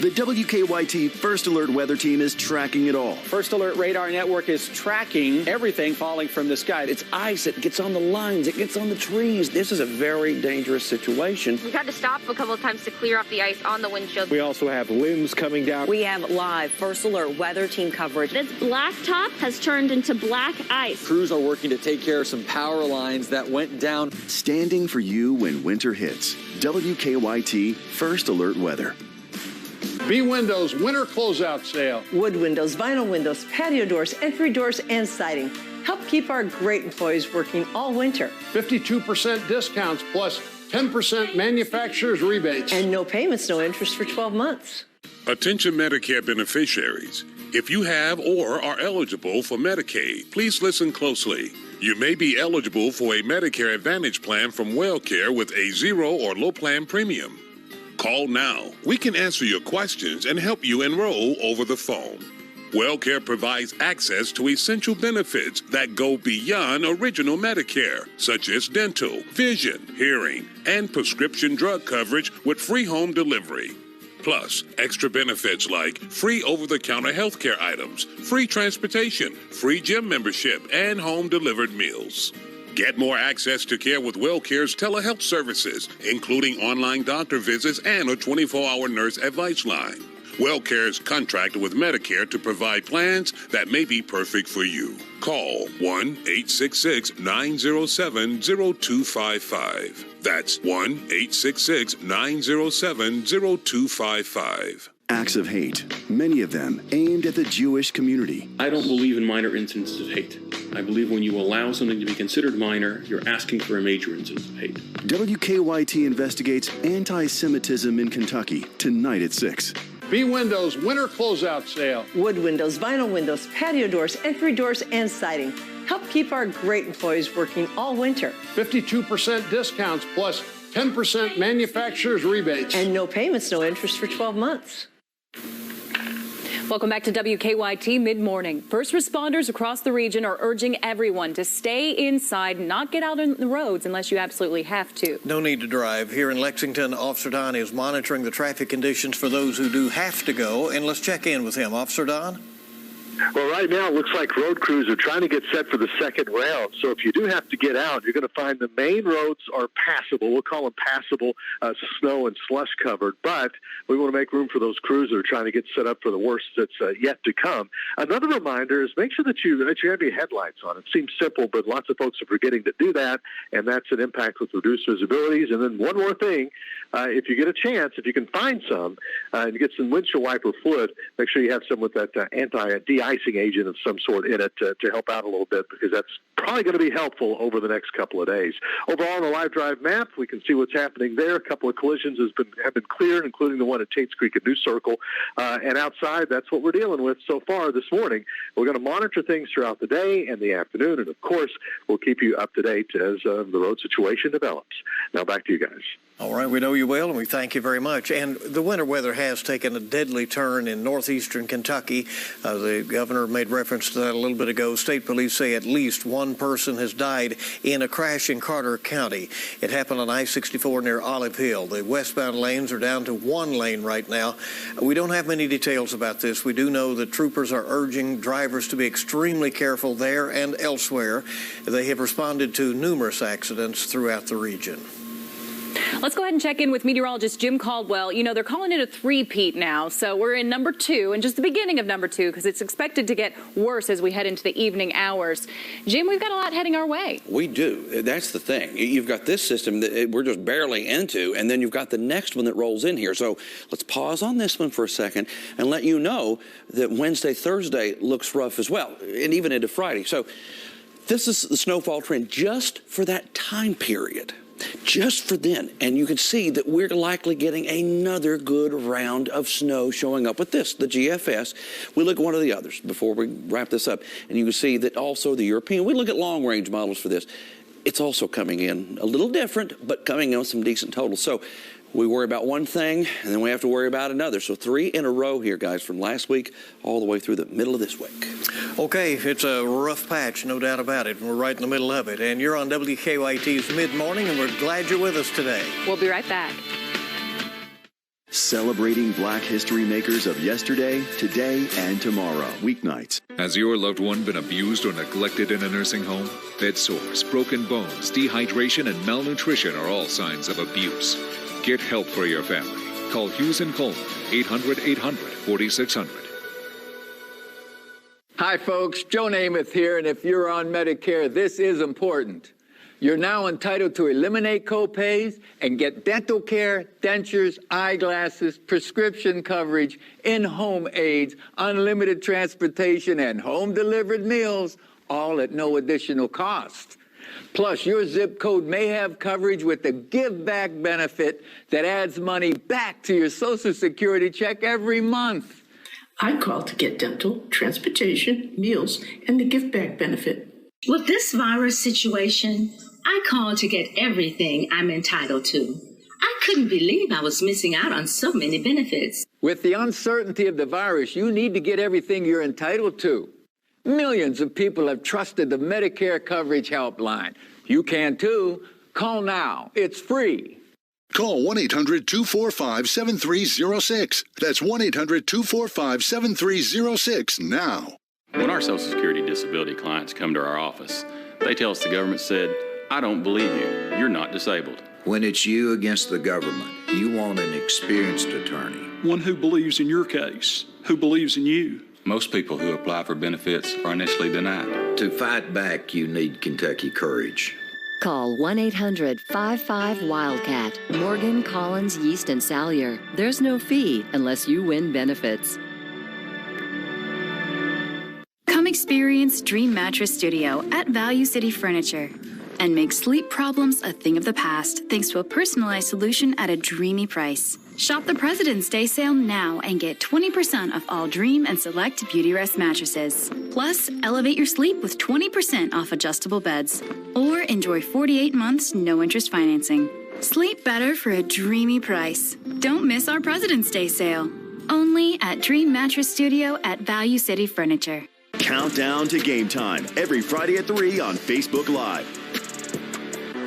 The WKYT First Alert Weather Team is tracking it all. First Alert Radar Network is tracking everything falling from the sky. It's ice. It gets on the lines. It gets on the trees. This is a very dangerous situation. We've had to stop a couple of times to clear off the ice on the windshield. We also have limbs coming down. We have live First Alert Weather Team coverage. This blacktop has turned into black ice. Crews are working to take care of some power lines that went down. Standing for you when winter hits. WKYT First Alert Weather. B Windows winter closeout sale. Wood windows, vinyl windows, patio doors, entry doors, and siding. Help keep our great employees working all winter. 52% discounts plus 10% manufacturer's rebates. And no payments, no interest for 12 months. Attention Medicare beneficiaries. If you have or are eligible for Medicaid, please listen closely. You may be eligible for a Medicare Advantage plan from WellCare with a zero or low plan premium. Call now. We can answer your questions and help you enroll over the phone. WellCare provides access to essential benefits that go beyond original Medicare, such as dental, vision, hearing, and prescription drug coverage with free home delivery. Plus, extra benefits like free over-the-counter healthcare items, free transportation, free gym membership, and home-delivered meals. Get more access to care with WellCare's telehealth services, including online doctor visits and a 24-hour nurse advice line. WellCare is contracted with Medicare to provide plans that may be perfect for you. Call 1-866-907-0255. That's 1-866-907-0255. Acts of hate, many of them aimed at the Jewish community. I don't believe in minor incidents of hate. I believe when you allow something to be considered minor, you're asking for a major incident of hate. WKYT investigates anti-Semitism in Kentucky tonight at 6. B Windows winter closeout sale. Wood windows, vinyl windows, patio doors, entry doors, and siding. Help keep our great employees working all winter. 52% discounts plus 10% manufacturer's rebates. And no payments, no interest for 12 months. Welcome back to WKYT Mid-Morning. First responders across the region are urging everyone to stay inside and not get out on the roads unless you absolutely have to. No need to drive. Here in Lexington, Officer Don is monitoring the traffic conditions for those who do have to go. And let's check in with him. Officer Don? Well, right now it looks like road crews are trying to get set for the second round. So if you do have to get out, you're going to find the main roads are passable. We'll call them passable, snow and slush covered. But we want to make room for those crews that are trying to get set up for the worst that's yet to come. Another reminder is make sure that you have your headlights on. It seems simple, but lots of folks are forgetting to do that, and that's an impact with reduced visibilities. And then one more thing, if you get a chance, if you can find some, and get some windshield wiper fluid, make sure you have some with that anti-DI de-icing agent of some sort in it to help out a little bit, because that's probably going to be helpful over the next couple of days. Overall, on the live drive map, we can see what's happening there. A couple of collisions have been cleared, including the one at Tate's Creek at New Circle. And outside, that's what we're dealing with so far this morning. We're going to monitor things throughout the day and the afternoon, and of course, we'll keep you up to date as the road situation develops. Now back to you guys. All right, we know you well, and we thank you very much. And the winter weather has taken a deadly turn in northeastern Kentucky. The governor made reference to that a little bit ago. State police say at least one person has died in a crash in Carter County. It happened on I-64 near Olive Hill. The westbound lanes are down to one lane right now. We don't have many details about this. We do know that troopers are urging drivers to be extremely careful there and elsewhere. They have responded to numerous accidents throughout the region. Let's go ahead and check in with meteorologist Jim Caldwell. You know, they're calling it a three-peat now, so we're in number 2 and just the beginning of number 2 because it's expected to get worse as we head into the evening hours. Jim, we've got a lot heading our way. We do. That's the thing. You've got this system that we're just barely into, and then you've got the next one that rolls in here. So let's pause on this one for a second and let you know that Wednesday, Thursday looks rough as well, and even into Friday. So this is the snowfall trend just for that time period. Just for then, and you can see that we're likely getting another good round of snow showing up with this, the GFS. We look at one of the others before we wrap this up, and you can see that also the European, we look at long-range models for this. It's also coming in a little different, but coming in with some decent totals. So we worry about one thing, and then we have to worry about another. So 3 in a row here, guys, from last week all the way through the middle of this week. Okay, it's a rough patch, no doubt about it. We're right in the middle of it. And you're on WKYT's Mid-Morning, and we're glad you're with us today. We'll be right back. Celebrating Black history makers of yesterday, today, and tomorrow. Weeknights. Has your loved one been abused or neglected in a nursing home? Bed sores, broken bones, dehydration, and malnutrition are all signs of abuse. Get help for your family. Call Hughes & Coleman, 800-800-4600. Hi, folks. Joe Namath here, and if you're on Medicare, this is important. You're now entitled to eliminate copays and get dental care, dentures, eyeglasses, prescription coverage, in-home aids, unlimited transportation, and home-delivered meals, all at no additional cost. Plus, your zip code may have coverage with the Give Back benefit that adds money back to your Social Security check every month. I called to get dental, transportation, meals, and the Give Back benefit. With this virus situation, I called to get everything I'm entitled to. I couldn't believe I was missing out on so many benefits. With the uncertainty of the virus, you need to get everything you're entitled to. Millions of people have trusted the Medicare Coverage Helpline. You can too. Call now. It's free. Call 1-800-245-7306. That's 1-800-245-7306 now. When our Social Security disability clients come to our office, they tell us the government said, "I don't believe you. You're not disabled." When it's you against the government, you want an experienced attorney. One who believes in your case, who believes in you. Most people who apply for benefits are initially denied. To fight back, you need Kentucky courage. Call 1-800-55-WILDCAT. Morgan, Collins, Yeast, and Salyer. There's no fee unless you win benefits. Come experience Dream Mattress Studio at Value City Furniture and make sleep problems a thing of the past thanks to a personalized solution at a dreamy price. Shop the President's Day sale now and get 20% off all Dream and Select Beauty Rest mattresses. Plus, elevate your sleep with 20% off adjustable beds. Or enjoy 48 months no-interest financing. Sleep better for a dreamy price. Don't miss our President's Day sale. Only at Dream Mattress Studio at Value City Furniture. Countdown to game time every Friday at 3 on Facebook Live.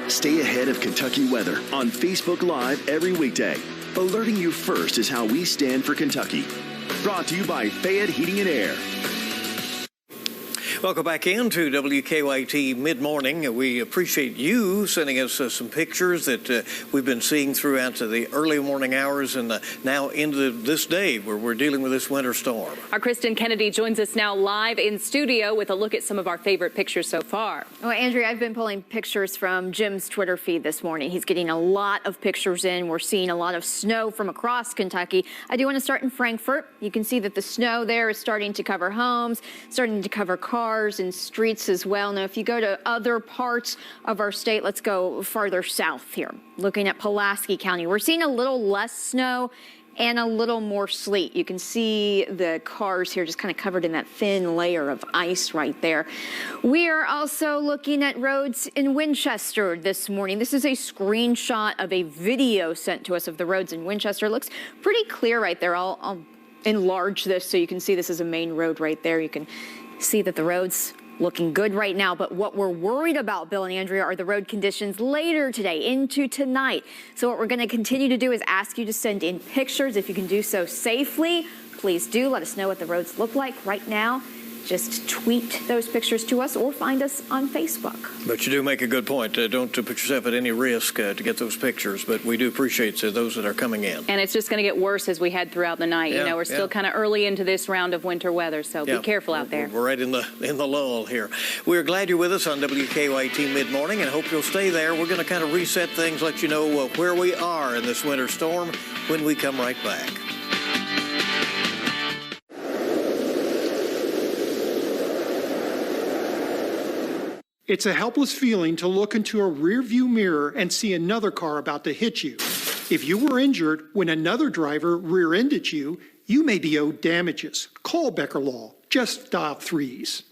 Stay ahead of Kentucky weather on Facebook Live every weekday. Alerting you first is how we stand for Kentucky. Brought to you by Fayette Heating and Air. Welcome back into WKYT Mid-Morning. We appreciate you sending us some pictures that we've been seeing throughout the early morning hours and now into this day where we're dealing with this winter storm. Our Kristen Kennedy joins us now live in studio with a look at some of our favorite pictures so far. Well, Andrea, I've been pulling pictures from Jim's Twitter feed this morning. He's getting a lot of pictures in. We're seeing a lot of snow from across Kentucky. I do want to start in Frankfort. You can see that the snow there is starting to cover homes, starting to cover cars and streets as well. Now, if you go to other parts of our state, let's go farther south here. Looking at Pulaski County, we're seeing a little less snow and a little more sleet. You can see the cars here just kind of covered in that thin layer of ice right there. We are also looking at roads in Winchester this morning. This is a screenshot of a video sent to us of the roads in Winchester. It looks pretty clear right there. I'll enlarge this so you can see this is a main road right there. You can see that the road's looking good right now, but what we're worried about, Bill and Andrea, are the road conditions later today into tonight. So what we're going to continue to do is ask you to send in pictures. If you can do so safely, please do. Let us know what the roads look like right now. Just tweet those pictures to us or find us on Facebook. But you do make a good point. Don't put yourself at any risk to get those pictures, but we do appreciate those that are coming in. And it's just going to get worse as we head throughout the night. We're still kind of early into this round of winter weather, so be careful out there. We're right in the lull here. We're glad you're with us on WKYT Mid-Morning and hope you'll stay there. We're going to kind of reset things, let you know where we are in this winter storm when we come right back. It's a helpless feeling to look into a rearview mirror and see another car about to hit you. If you were injured when another driver rear-ended you, you may be owed damages. Call Becker Law. Just dial 3s.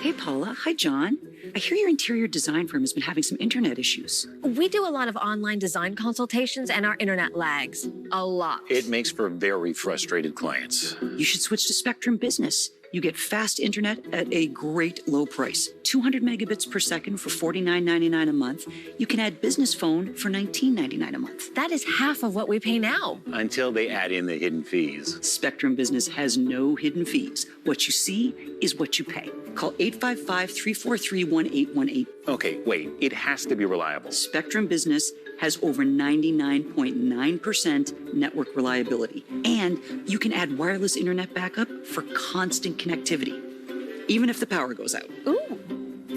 Hey, Paula. Hi, John. I hear your interior design firm has been having some internet issues. We do a lot of online design consultations and our internet lags. A lot. It makes for very frustrated clients. You should switch to Spectrum Business. You get fast internet at a great low price. 200 megabits per second for $49.99 a month. You can add business phone for $19.99 a month. That is half of what we pay now. Until they add in the hidden fees. Spectrum Business has no hidden fees. What you see is what you pay. Call 855-343-1818. Okay, wait. It has to be reliable. Spectrum Business has over 99.9% network reliability. And you can add wireless internet backup for constant connectivity, even if the power goes out. Ooh.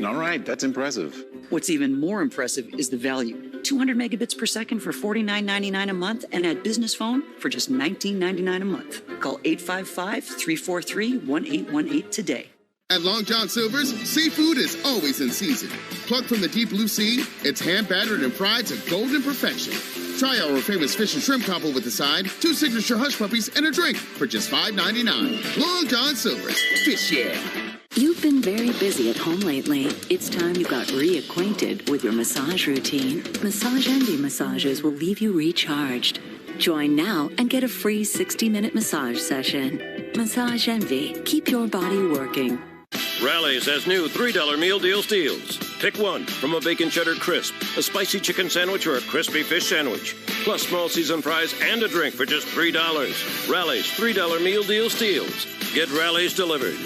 All right, that's impressive. What's even more impressive is the value. 200 megabits per second for $49.99 a month and add business phone for just $19.99 a month. Call 855-343-1818 today. At Long John Silver's, seafood is always in season. Plucked from the deep blue sea, it's hand-battered and fried to golden perfection. Try our famous fish and shrimp combo with the side, 2 signature hush puppies, and a drink for just $5.99. Long John Silver's, fish yeah. You've been very busy at home lately. It's time you got reacquainted with your massage routine. Massage Envy massages will leave you recharged. Join now and get a free 60-minute massage session. Massage Envy. Keep your body working. Rally's has new $3 meal deal deals. Pick one from a bacon cheddar crisp, a spicy chicken sandwich, or a crispy fish sandwich. Plus small seasoned fries and a drink for just $3. Rally's $3 meal deal deals. Get Rally's delivered.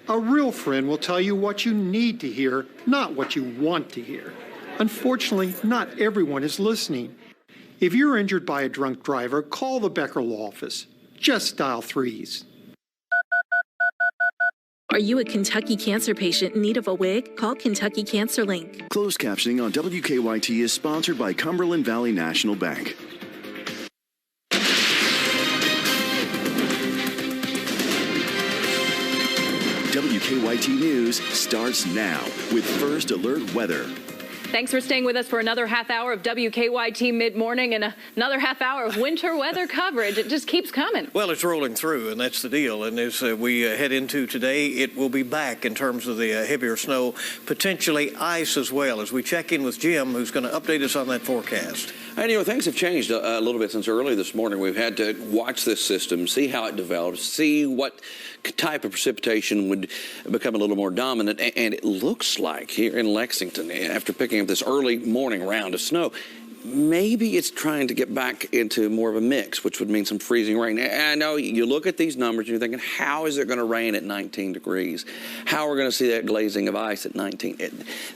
A real friend will tell you what you need to hear, not what you want to hear. Unfortunately, not everyone is listening. If you're injured by a drunk driver, call the Becker Law Office. Just dial 3s. Are you a Kentucky cancer patient in need of a wig? Call Kentucky Cancer Link. Closed captioning on WKYT is sponsored by Cumberland Valley National Bank. WKYT News starts now with First Alert Weather. Thanks for staying with us for another half hour of WKYT Mid-Morning and another half hour of winter weather coverage. It just keeps coming. Well, it's rolling through, and that's the deal. And as we head into today, it will be back in terms of the heavier snow, potentially ice as well, as we check in with Jim, who's going to update us on that forecast. And, things have changed a little bit since early this morning. We've had to watch this system, see how it develops, see what type of precipitation would become a little more dominant. And it looks like here in Lexington, after picking up this early morning round of snow, maybe it's trying to get back into more of a mix, which would mean some freezing rain. And I know you look at these numbers and you're thinking, how is it going to rain at 19 degrees? How are we going to see that glazing of ice at 19?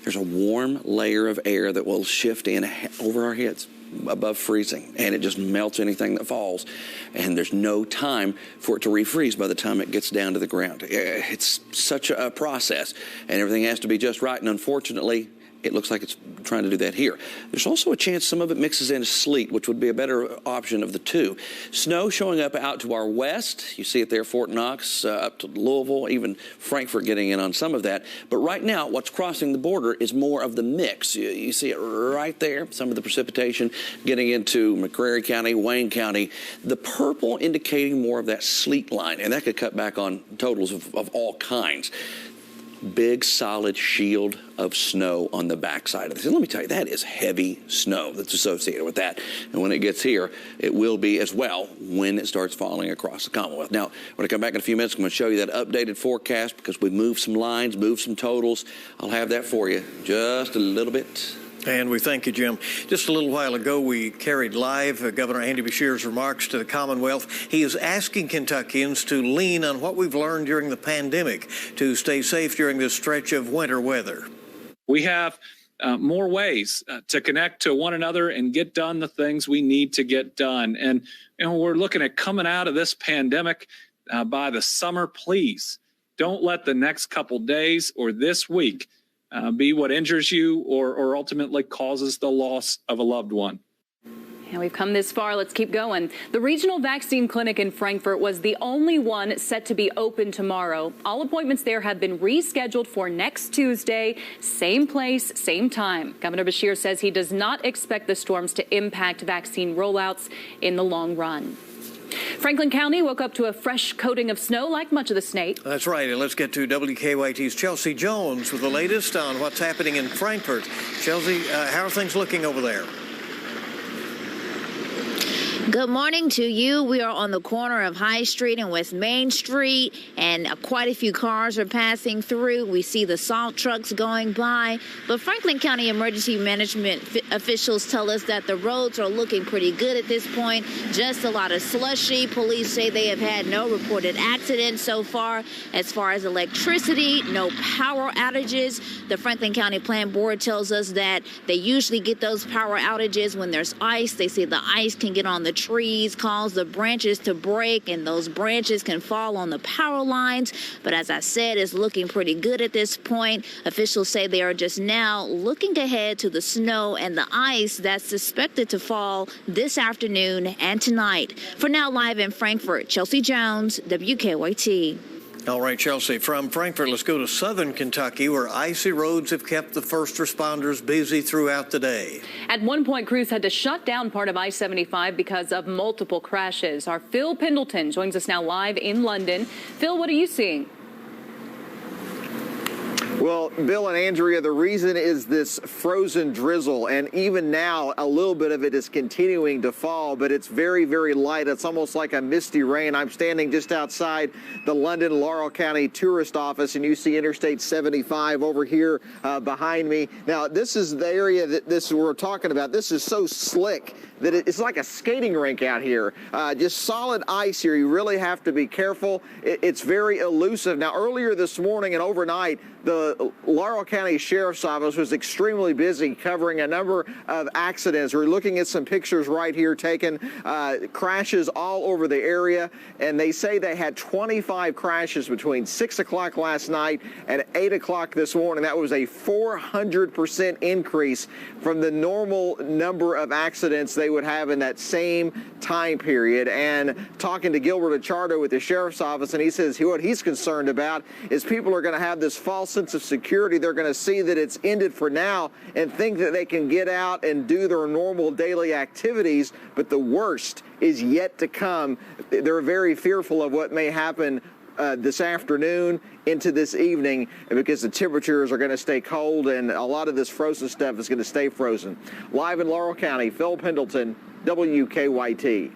There's a warm layer of air that will shift in over our heads above freezing, and it just melts anything that falls, and there's no time for it to refreeze by the time it gets down to the ground. It's such a process, and everything has to be just right, and unfortunately it looks like it's trying to do that here. There's also a chance some of it mixes into sleet, which would be a better option of the two. Snow showing up out to our west. You see it there, Fort Knox, up to Louisville, even Frankfort getting in on some of that. But right now, what's crossing the border is more of the mix. You see it right there, some of the precipitation getting into McCreary County, Wayne County. The purple indicating more of that sleet line, and that could cut back on totals of all kinds. Big, solid shield of snow on the backside of this. And let me tell you, that is heavy snow that's associated with that. And when it gets here, it will be as well when it starts falling across the Commonwealth. Now, when I come back in a few minutes, I'm going to show you that updated forecast because we moved some lines, moved some totals. I'll have that for you just a little bit. And we thank you, Jim. Just a little while ago, we carried live Governor Andy Beshear's remarks to the Commonwealth. He is asking Kentuckians to lean on what we've learned during the pandemic to stay safe during this stretch of winter weather. We have more ways to connect to one another and get done the things we need to get done. And we're looking at coming out of this pandemic by the summer. Please don't let the next couple days or this week be what injures you or ultimately causes the loss of a loved one. And we've come this far. Let's keep going. The regional vaccine clinic in Frankfort was the only one set to be open tomorrow. All appointments there have been rescheduled for next Tuesday. Same place, same time. Governor Beshear says he does not expect the storms to impact vaccine rollouts in the long run. Franklin County woke up to a fresh coating of snow like much of the state. That's right. And let's get to WKYT's Chelsea Jones with the latest on what's happening in Frankfort. Chelsea, how are things looking over there? Good morning to you. We are on the corner of High Street and West Main Street, and quite a few cars are passing through. We see the salt trucks going by, but Franklin County Emergency Management officials tell us that the roads are looking pretty good at this point. Just a lot of slushy. Police say they have had no reported accidents so far. As far as electricity, no power outages. The Franklin County Plan Board tells us that they usually get those power outages when there's ice. They say the ice can get on the trees, cause the branches to break, and those branches can fall on the power lines. But as I said, it's looking pretty good at this point. Officials say they are just now looking ahead to the snow and the ice that's suspected to fall this afternoon and tonight. For now, live in Frankfort, Chelsea Jones, WKYT. All right, Chelsea, from Frankfort, let's go to southern Kentucky, where icy roads have kept the first responders busy throughout the day. At one point, crews had to shut down part of I-75 because of multiple crashes. Our Phil Pendleton joins us now live in London. Phil, what are you seeing? Well, Bill and Andrea, the reason is this frozen drizzle, and even now a little bit of it is continuing to fall, but it's very, very light. It's almost like a misty rain. I'm standing just outside the London Laurel County Tourist Office, and you see Interstate 75 over here behind me. Now, this is the area that we're talking about. This is so slick that it's like a skating rink out here. Just solid ice here. You really have to be careful. It's very elusive. Now, earlier this morning and overnight, the Laurel County Sheriff's Office was extremely busy covering a number of accidents. We're looking at some pictures right here taken, crashes all over the area, and they say they had 25 crashes between 6 o'clock last night and 8 o'clock this morning. That was a 400% increase from the normal number of accidents they would have in that same time period. And talking to Gilbert Achardo with the Sheriff's Office, and he says what he's concerned about is people are going to have this false sense of security. They're going to see that it's ended for now and think that they can get out and do their normal daily activities, but the worst is yet to come. They're very fearful of what may happen this afternoon into this evening, because the temperatures are going to stay cold and a lot of this frozen stuff is going to stay frozen. Live in Laurel County, Phil Pendleton, WKYT.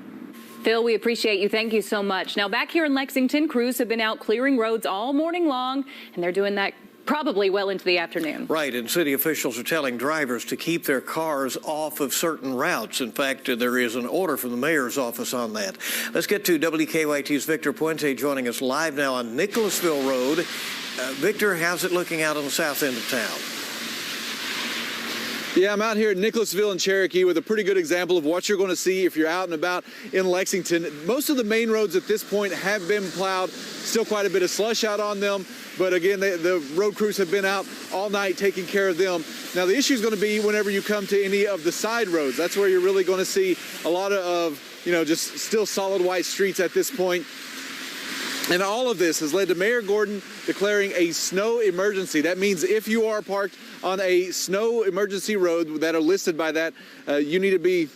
Phil, we appreciate you. Thank you so much. Now, back here in Lexington, crews have been out clearing roads all morning long, and they're doing that probably well into the afternoon. Right, and city officials are telling drivers to keep their cars off of certain routes. In fact, there is an order from the mayor's office on that. Let's get to WKYT's Victor Puente joining us live now on Nicholasville Road. Victor, how's it looking out on the south end of town? Yeah, I'm out here at Nicholasville and Cherokee with a pretty good example of what you're going to see if you're out and about in Lexington. Most of the main roads at this point have been plowed. Still quite a bit of slush out on them. But again, the road crews have been out all night taking care of them. Now, the issue is going to be whenever you come to any of the side roads. That's where you're really going to see a lot of just still solid white streets at this point. And all of this has led to Mayor Gordon declaring a snow emergency. That means if you are parked on a snow emergency road that are listed by that, you need to be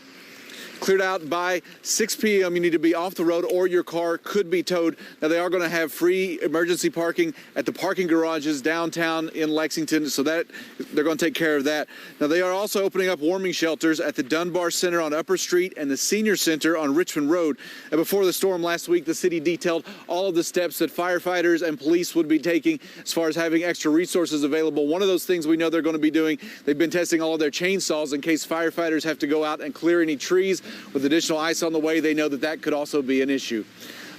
cleared out by 6 p.m. You need to be off the road or your car could be towed. Now, they are going to have free emergency parking at the parking garages downtown in Lexington, so that they're going to take care of that. Now, they are also opening up warming shelters at the Dunbar Center on Upper Street and the Senior Center on Richmond Road. And before the storm last week, the city detailed all of the steps that firefighters and police would be taking as far as having extra resources available. One of those things we know they're going to be doing, they've been testing all of their chainsaws in case firefighters have to go out and clear any trees. With additional ice on the way, they know that could also be an issue.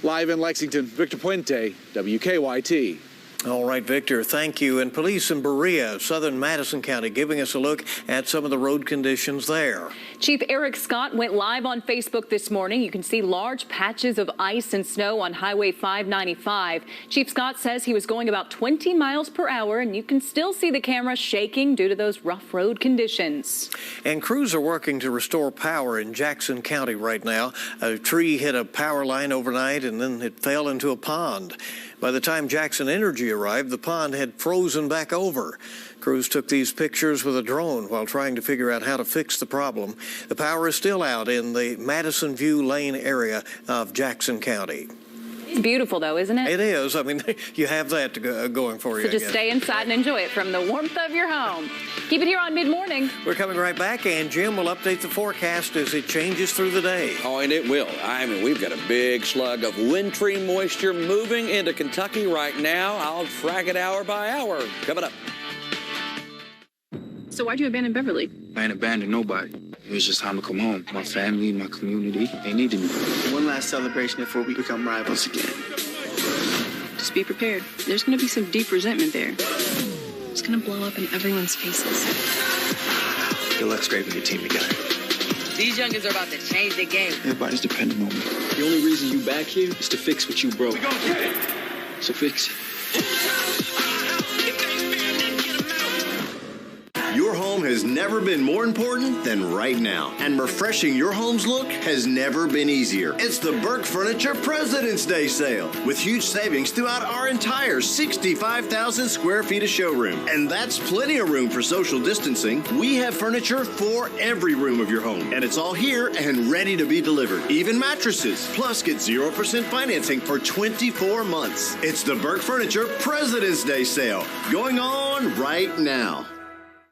Live in Lexington, Victor Puente, WKYT. All right, Victor, thank you. And police in Berea, southern Madison County, giving us a look at some of the road conditions there. Chief Eric Scott went live on Facebook this morning. You can see large patches of ice and snow on Highway 595. Chief Scott says he was going about 20 miles per hour, and you can still see the camera shaking due to those rough road conditions. And crews are working to restore power in Jackson County right now. A tree hit a power line overnight, and then it fell into a pond. By the time Jackson Energy arrived, the pond had frozen back over. Crews took these pictures with a drone while trying to figure out how to fix the problem. The power is still out in the Madison View Lane area of Jackson County. It's beautiful, though, isn't it? It is. I mean, you have that going for you. So just stay inside and enjoy it from the warmth of your home. Keep it here on Mid-Morning. We're coming right back, and Jim will update the forecast as it changes through the day. Oh, and it will. I mean, we've got a big slug of wintry moisture moving into Kentucky right now. I'll track it hour by hour. Coming up. So why'd you abandon Beverly? I ain't abandoned nobody. It was just time to come home. My family, my community, they needed me. One last celebration before we become rivals again. Just be prepared. There's going to be some deep resentment there. It's going to blow up in everyone's faces. Good luck scraping your team together. These youngins are about to change the game. Everybody's depending on me. The only reason you back here is to fix what you broke. We gonna get it. So fix it. Your home has never been more important than right now. And refreshing your home's look has never been easier. It's the Burke Furniture President's Day sale with huge savings throughout our entire 65,000 square feet of showroom. And that's plenty of room for social distancing. We have furniture for every room of your home. And it's all here and ready to be delivered. Even mattresses. Plus, get 0% financing for 24 months. It's the Burke Furniture President's Day sale going on right now.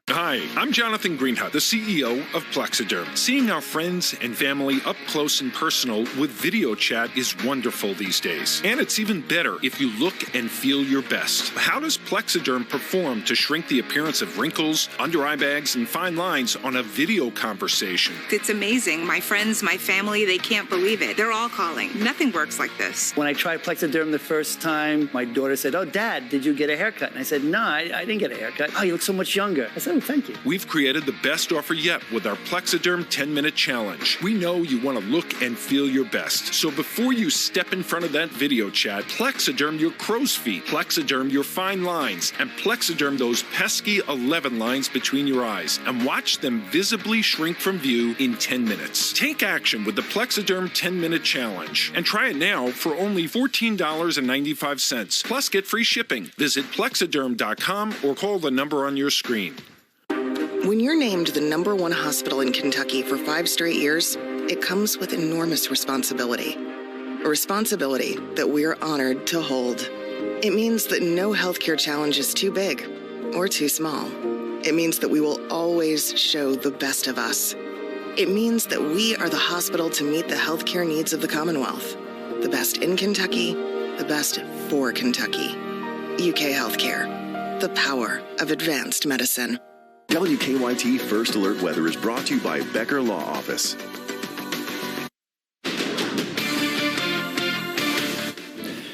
Hi, I'm Jonathan Greenhut, the CEO of Plexiderm. Seeing our friends and family up close and personal with video chat is wonderful these days. And it's even better if you look and feel your best. How does Plexiderm perform to shrink the appearance of wrinkles, under eye bags, and fine lines on a video conversation? It's amazing. My friends, my family, they can't believe it. They're all calling. Nothing works like this. When I tried Plexiderm the first time, my daughter said, "Oh, Dad, did you get a haircut?" And I said, "No, I didn't get a haircut." "Oh, you look so much younger." I said, "Oh, thank you." We've created the best offer yet with our Plexiderm 10-minute challenge. We know you want to look and feel your best. So before you step in front of that video chat, Plexiderm your crow's feet, Plexiderm your fine lines, and Plexiderm those pesky 11 lines between your eyes, and watch them visibly shrink from view in 10 minutes. Take action with the Plexiderm 10-minute challenge and try it now for only $14.95. Plus get free shipping. Visit Plexiderm.com or call the number on your screen. When you're named the #1 hospital in Kentucky for 5 straight years, it comes with enormous responsibility. A responsibility that we're honored to hold. It means that no healthcare challenge is too big or too small. It means that we will always show the best of us. It means that we are the hospital to meet the healthcare needs of the Commonwealth. The best in Kentucky, the best for Kentucky. UK Healthcare. the power of advanced medicine. WKYT First Alert Weather is brought to you by Becker Law Office.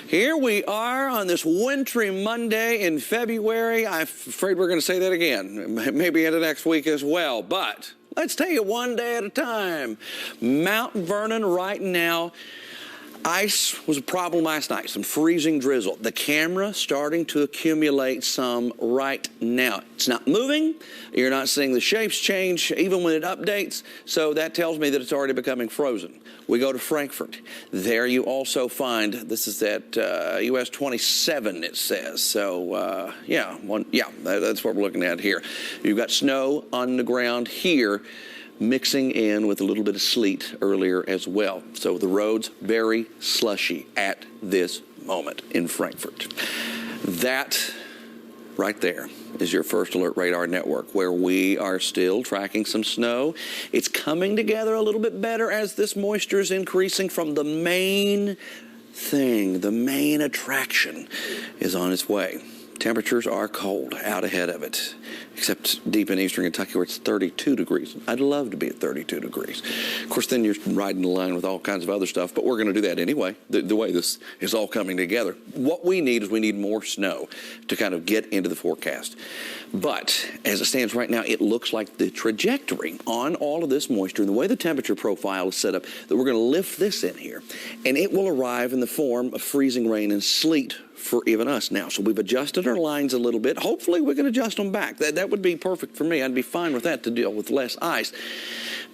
Here we are on this wintry Monday in February. I'm afraid we're going to say that again, maybe into next week as well. But let's take it one day at a time. Mount Vernon right now. Ice was a problem last night, some freezing drizzle. The camera starting to accumulate some right now. It's not moving. You're not seeing the shapes change even when it updates. So that tells me that it's already becoming frozen. We go to Frankfurt. There you also find, this is at US 27, it says. So, that's what we're looking at here. You've got snow on the ground here, mixing in with a little bit of sleet earlier as well. So the roads very slushy at this moment in Frankfurt. That right there is your First Alert Radar Network, where we are still tracking some snow. It's coming together a little bit better as this moisture is increasing from the main thing. The main attraction is on its way. Temperatures are cold out ahead of it, except deep in eastern Kentucky where it's 32 degrees. I'd love to be at 32 degrees. Of course, then you're riding the line with all kinds of other stuff, but we're going to do that anyway, the way this is all coming together. What we need is we need more snow to kind of get into the forecast. But as it stands right now, it looks like the trajectory on all of this moisture and the way the temperature profile is set up, that we're going to lift this in here, and it will arrive in the form of freezing rain and sleet for even us now. So we've adjusted our lines a little bit. Hopefully we can adjust them back. That would be perfect for me. I'd be fine with that to deal with less ice.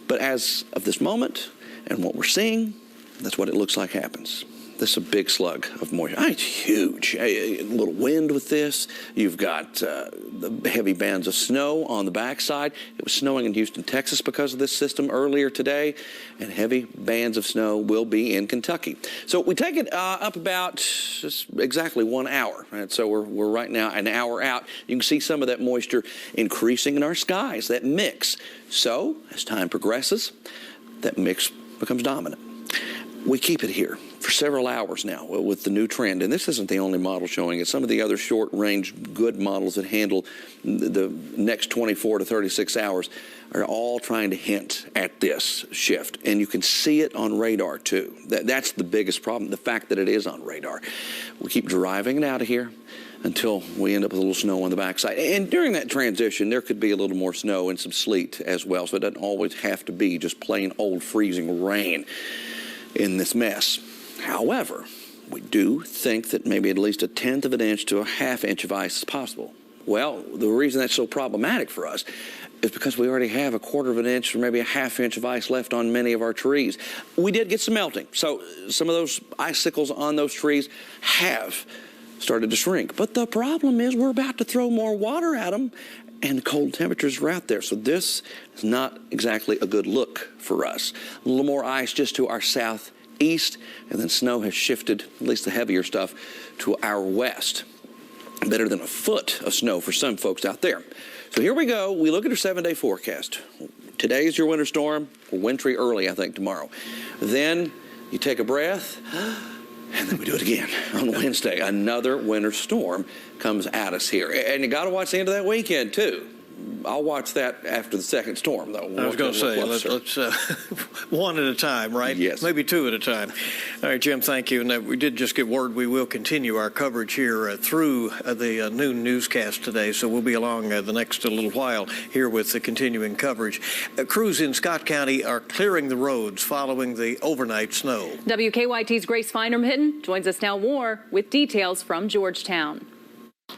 But as of this moment and what we're seeing, that's what it looks like happens. This is a big slug of moisture. It's huge. A little wind with this. You've got the heavy bands of snow on the backside. It was snowing in Houston, Texas because of this system earlier today, and heavy bands of snow will be in Kentucky. So we take it up about just exactly 1 hour. Right? So we're right now an hour out. You can see some of that moisture increasing in our skies, that mix. So as time progresses, that mix becomes dominant. We keep it here for several hours now with the new trend. And this isn't the only model showing it. Some of the other short-range good models that handle the next 24 to 36 hours are all trying to hint at this shift. And you can see it on radar, too. That's the biggest problem, the fact that it is on radar. We keep driving it out of here until we end up with a little snow on the backside. And during that transition, there could be a little more snow and some sleet as well. So it doesn't always have to be just plain old freezing rain in this mess. However, we do think that maybe at least 1/10 of an inch to 1/2 inch of ice is possible. Well, the reason that's so problematic for us is because we already have 1/4 of an inch or maybe 1/2 inch of ice left on many of our trees. We did get some melting, so some of those icicles on those trees have started to shrink. But the problem is we're about to throw more water at them, and the cold temperatures are out there. So this is not exactly a good look for us. A little more ice just to our southeast, and then snow has shifted, at least the heavier stuff, to our west. Better than 1 foot of snow for some folks out there. So here we go. We look at our 7-day forecast. Today is your winter storm. Wintry early, I think, tomorrow. Then you take a breath, and then we do it again on Wednesday. Another winter storm comes at us here. And you got to watch the end of that weekend, too. I'll watch that after the second storm, though. I was going to say, let's one at a time, right? Yes. Maybe 2 at a time. All right, Jim, thank you. And we did just get word we will continue our coverage here through the noon newscast today, so we'll be along the next little while here with the continuing coverage. Crews in Scott County are clearing the roads following the overnight snow. WKYT's Grace Feinerman joins us now more with details from Georgetown.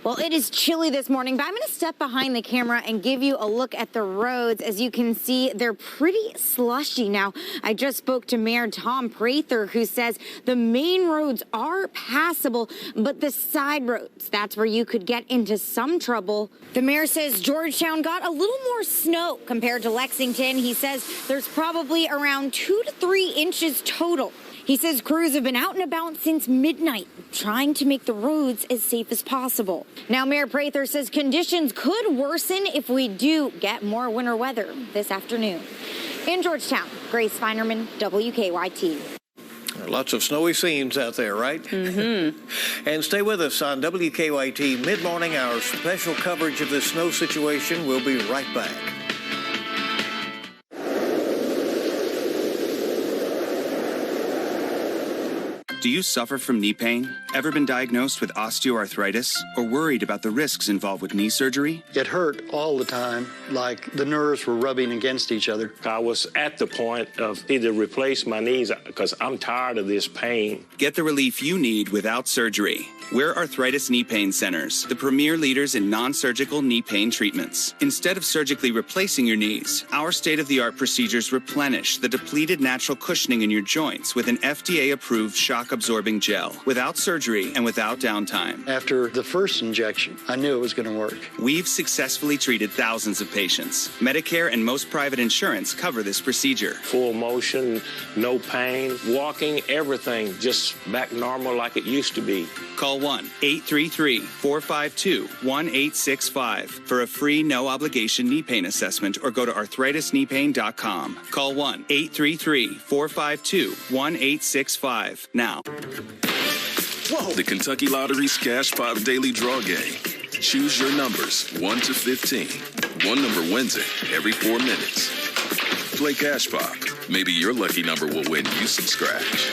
Well, it is chilly this morning, but I'm going to step behind the camera and give you a look at the roads. As you can see, they're pretty slushy. Now, I just spoke to Mayor Tom Prather, who says the main roads are passable, but the side roads, that's where you could get into some trouble. The mayor says Georgetown got a little more snow compared to Lexington. He says there's probably around 2 to 3 inches total. He says crews have been out and about since midnight, trying to make the roads as safe as possible. Now, Mayor Prather says conditions could worsen if we do get more winter weather this afternoon. In Georgetown, Grace Feinerman, WKYT. Lots of snowy scenes out there, right? Mm-hmm. And stay with us on WKYT Mid-Morning. Our special coverage of this snow situation. We'll be right back. Do you suffer from knee pain? Ever been diagnosed with osteoarthritis or worried about the risks involved with knee surgery? It hurt all the time, like the nerves were rubbing against each other. I was at the point of either replace my knees because I'm tired of this pain. Get the relief you need without surgery. We're Arthritis Knee Pain Centers, the premier leaders in non-surgical knee pain treatments. Instead of surgically replacing your knees, our state-of-the-art procedures replenish the depleted natural cushioning in your joints with an FDA-approved shock-absorbing gel, without surgery and without downtime. After the first injection, I knew it was going to work. We've successfully treated thousands of patients. Medicare and most private insurance cover this procedure. Full motion, no pain, walking, everything just back normal like it used to be. Call 1-833-452-1865 for a free no-obligation knee pain assessment or go to arthritiskneepain.com. Call 1-833-452-1865 now. Whoa. The Kentucky Lottery's Cash Pop Daily Draw Game. Choose your numbers 1 to 15. One number wins it every 4 minutes. Play Cash Pop. Maybe your lucky number will win you some scratch.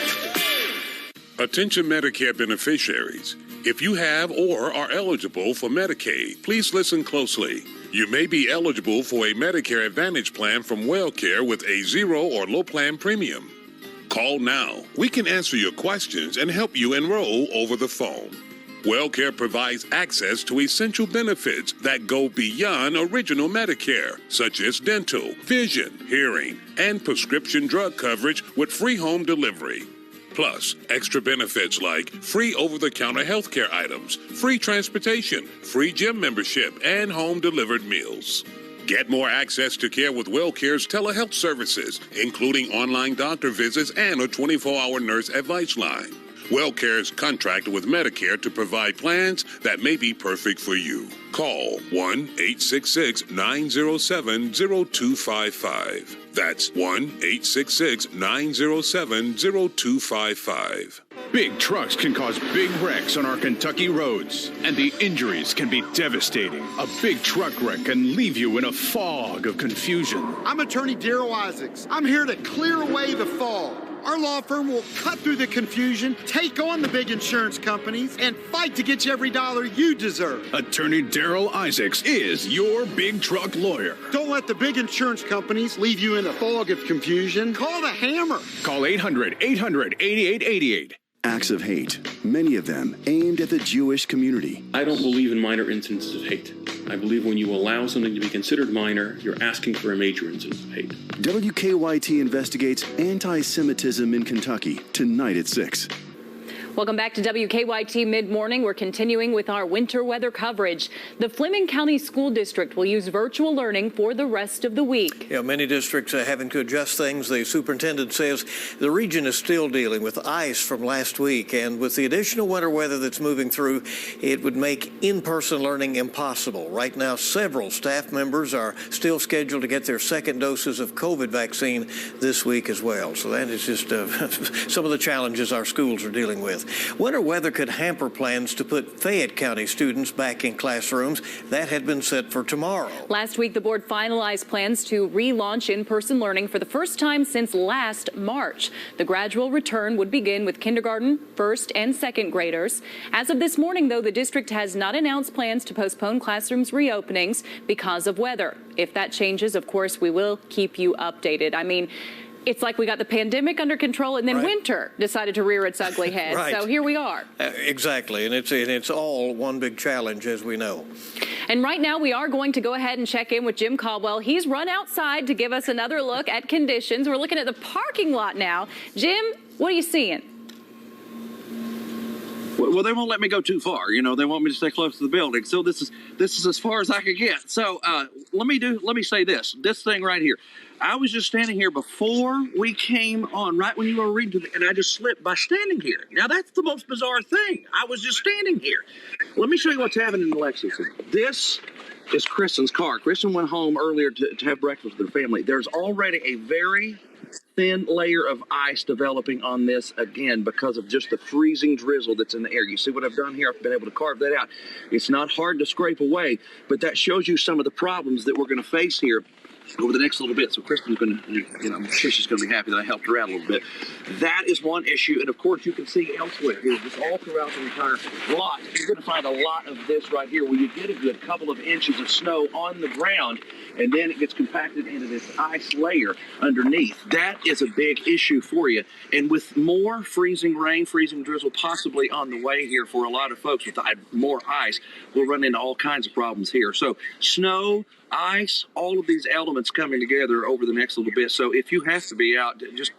Attention Medicare beneficiaries. If you have or are eligible for Medicaid, please listen closely. You may be eligible for a Medicare Advantage plan from WellCare with a zero or low plan premium. Call now. We can answer your questions and help you enroll over the phone. WellCare provides access to essential benefits that go beyond original Medicare, such as dental, vision, hearing, and prescription drug coverage with free home delivery. Plus, extra benefits like free over-the-counter healthcare items, free transportation, free gym membership, and home-delivered meals. Get more access to care with WellCare's telehealth services, including online doctor visits and a 24-hour nurse advice line. WellCare is contracted with Medicare to provide plans that may be perfect for you. Call 1-866-907-0255. That's 1-866-907-0255. Big trucks can cause big wrecks on our Kentucky roads, and the injuries can be devastating. A big truck wreck can leave you in a fog of confusion. I'm attorney Daryl Isaacs. I'm here to clear away the fog. Our law firm will cut through the confusion, take on the big insurance companies, and fight to get you every dollar you deserve. Attorney Daryl Isaacs is your big truck lawyer. Don't let the big insurance companies leave you in a fog of confusion. Call the Hammer. Call 800-800-8888. Acts of hate, many of them aimed at the Jewish community. I don't believe in minor incidents of hate. I believe when you allow something to be considered minor, you're asking for a major incident of hate. WKYT investigates anti-Semitism in Kentucky tonight at 6. Welcome back to WKYT Mid-Morning. We're continuing with our winter weather coverage. The Fleming County School District will use virtual learning for the rest of the week. Yeah, many districts are having to adjust things. The superintendent says the region is still dealing with ice from last week, and with the additional winter weather that's moving through, it would make in-person learning impossible. Right now, several staff members are still scheduled to get their second doses of COVID vaccine this week as well. So that is just some of the challenges our schools are dealing with. Winter weather could hamper plans to put Fayette County students back in classrooms. That had been set for tomorrow. Last week, the board finalized plans to relaunch in-person learning for the first time since last March. The gradual return would begin with kindergarten, first and second graders. As of this morning, though, the district has not announced plans to postpone classrooms reopenings because of weather. If that changes, of course, we will keep you updated. I mean, it's like we got the pandemic under control and then winter decided to rear its ugly head. Right. So here we are. Exactly. And it's all one big challenge, as we know. And right now we are going to go ahead and check in with Jim Caldwell. He's run outside to give us another look at conditions. We're looking at the parking lot now. Jim, what are you seeing? Well, they won't let me go too far. You know, they want me to stay close to the building. So this is as far as I could get. So let me say this thing right here. I was just standing here before we came on, right when you were reading, and I just slipped by standing here. Now, that's the most bizarre thing. I was just standing here. Let me show you what's happening in Lexington. This is Kristen's car. Kristen went home earlier to have breakfast with her family. There's already a very thin layer of ice developing on this again because of just the freezing drizzle that's in the air. You see what I've done here? I've been able to carve that out. It's not hard to scrape away, but that shows you some of the problems that we're going to face here over the next little bit. So Kristen's going to, I'm sure she's going to be happy that I helped her out a little bit. That is one issue. And of course, you can see elsewhere here, just all throughout the entire lot, you're going to find a lot of this right here where you get a good couple of inches of snow on the ground, and then it gets compacted into this ice layer underneath. That is a big issue for you. And with more freezing rain, freezing drizzle possibly on the way here for a lot of folks with more ice, we'll run into all kinds of problems here. So snow, ice, all of these elements coming together over the next little bit. So if you have to be out, just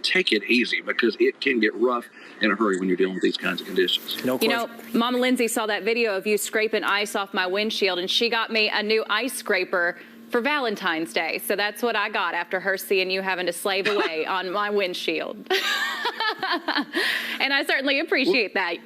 take it easy because it can get rough in a hurry when you're dealing with these kinds of conditions. No question. You know, Mama Lindsay saw that video of you scraping ice off my windshield, and she got me a new ice scraper for Valentine's Day. So that's what I got after her seeing you having to slave away on my windshield. And I certainly appreciate that.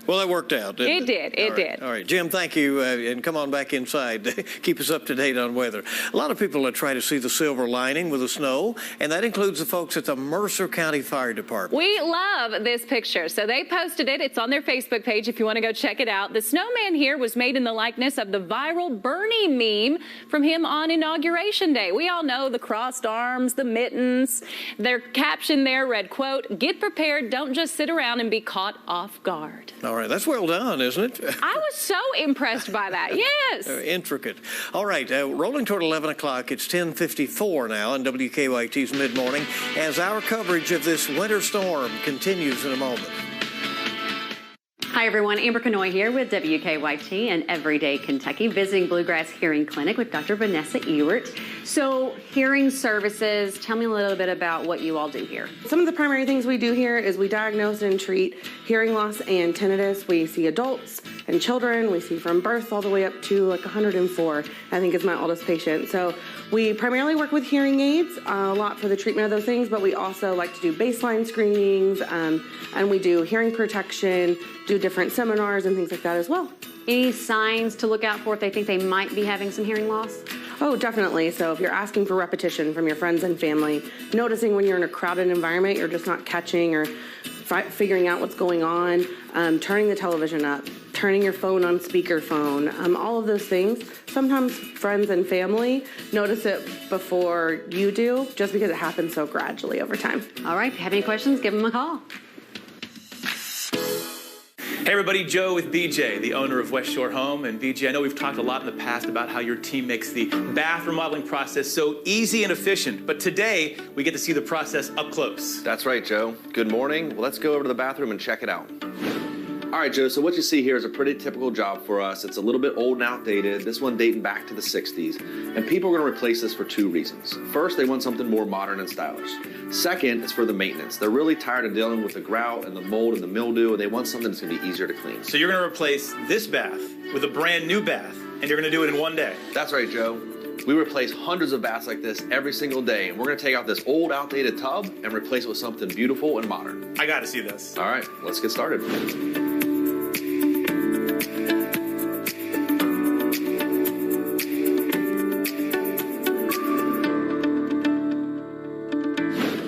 Well, that worked out, didn't it? It did. All right, Jim, thank you, and come on back inside. Keep us up to date on weather. A lot of people try to see the silver lining with the snow, and that includes the folks at the Mercer County Fire Department. We love this picture. So they posted it. It's on their Facebook page if you want to go check it out. The snowman here was made in the likeness of the viral Bernie meme from him on Inauguration Day. We all know the crossed arms, the mittens. Their caption there read, quote, "Get prepared, don't just sit around and be caught off guard." All right, that's well done, isn't it? I was so impressed by that, yes. Intricate. All right, rolling toward 11 o'clock, it's 10:54 now on WKYT's Mid-Morning as our coverage of this winter storm continues in a moment. Hi, everyone. Amber Canoy here with WKYT and Everyday Kentucky, visiting Bluegrass Hearing Clinic with Dr. Vanessa Ewert. So, hearing services, tell me a little bit about what you all do here. Some of the primary things we do here is we diagnose and treat hearing loss and tinnitus. We see adults and children. We see from birth all the way up to like 104, I think is my oldest patient. So we primarily work with hearing aids, a lot for the treatment of those things, but we also like to do baseline screenings, and we do hearing protection, do different seminars and things like that as well. Any signs to look out for if they think they might be having some hearing loss? Oh, definitely. So if you're asking for repetition from your friends and family, noticing when you're in a crowded environment, you're just not catching or figuring out what's going on, turning the television up, turning your phone on speakerphone, all of those things. Sometimes friends and family notice it before you do, just because it happens so gradually over time. All right, if you have any questions, give them a call. Hey everybody, Joe with BJ, the owner of West Shore Home. And BJ, I know we've talked a lot in the past about how your team makes the bath remodeling process so easy and efficient, but today we get to see the process up close. That's right, Joe. Good morning. Well, let's go over to the bathroom and check it out. All right, Joe, so what you see here is a pretty typical job for us. It's a little bit old and outdated, this one dating back to the 60s. And people are going to replace this for two reasons. First, they want something more modern and stylish. Second, it's for the maintenance. They're really tired of dealing with the grout and the mold and the mildew, and they want something that's going to be easier to clean. So you're going to replace this bath with a brand new bath, and you're going to do it in one day. That's right, Joe. We replace hundreds of baths like this every single day, and we're going to take out this old, outdated tub and replace it with something beautiful and modern. I got to see this. All right, let's get started.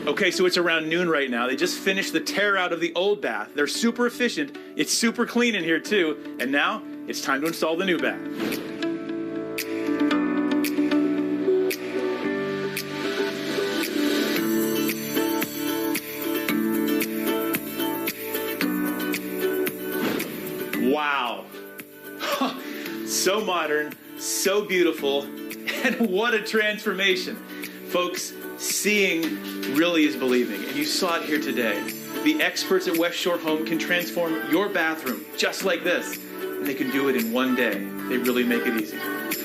Okay, so it's around noon right now. They just finished the tear out of the old bath. They're super efficient. It's super clean in here too. And now it's time to install the new bath. Wow. So modern, so beautiful, and what a transformation. Folks, seeing really is believing, and you saw it here today. The experts at West Shore Home can transform your bathroom just like this, and they can do it in one day. They really make it easy.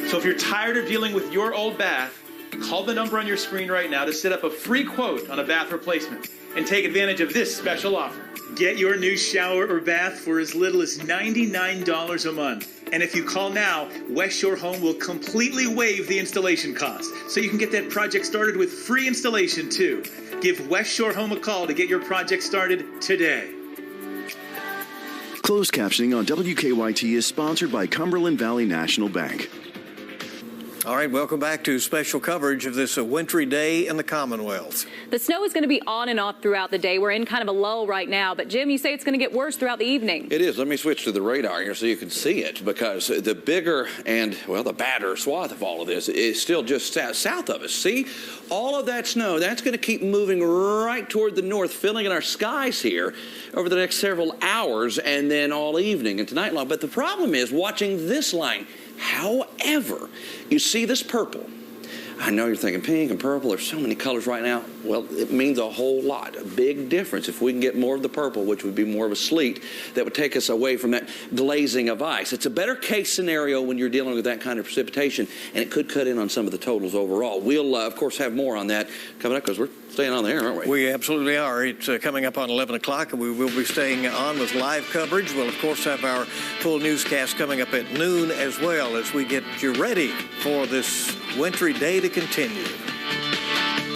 So if you're tired of dealing with your old bath, call the number on your screen right now to set up a free quote on a bath replacement and take advantage of this special offer. Get your new shower or bath for as little as $99 a month. And if you call now, West Shore Home will completely waive the installation cost, so you can get that project started with free installation too. Give West Shore Home a call to get your project started today. Closed captioning on WKYT is sponsored by Cumberland Valley National Bank. All right, welcome back to special coverage of this wintry day in the Commonwealth. The snow is going to be on and off throughout the day. We're in kind of a lull right now, but Jim, you say it's going to get worse throughout the evening. It is. Let me switch to the radar here so you can see it, because the bigger and, well, the badder swath of all of this is still just south of us. See, all of that snow, that's going to keep moving right toward the north, filling in our skies here over the next several hours and then all evening and tonight long. But the problem is watching this line. However, you see this purple. I know you're thinking pink and purple. There's so many colors right now. Well, it means a whole lot, a big difference. If we can get more of the purple, which would be more of a sleet, that would take us away from that glazing of ice. It's a better case scenario when you're dealing with that kind of precipitation, and it could cut in on some of the totals overall. We'll, of course, have more on that coming up because we're staying on the air, aren't we? We absolutely are. It's coming up on 11 o'clock, and we will be staying on with live coverage. We'll, of course, have our full newscast coming up at noon as well as we get you ready for this wintry day to continue.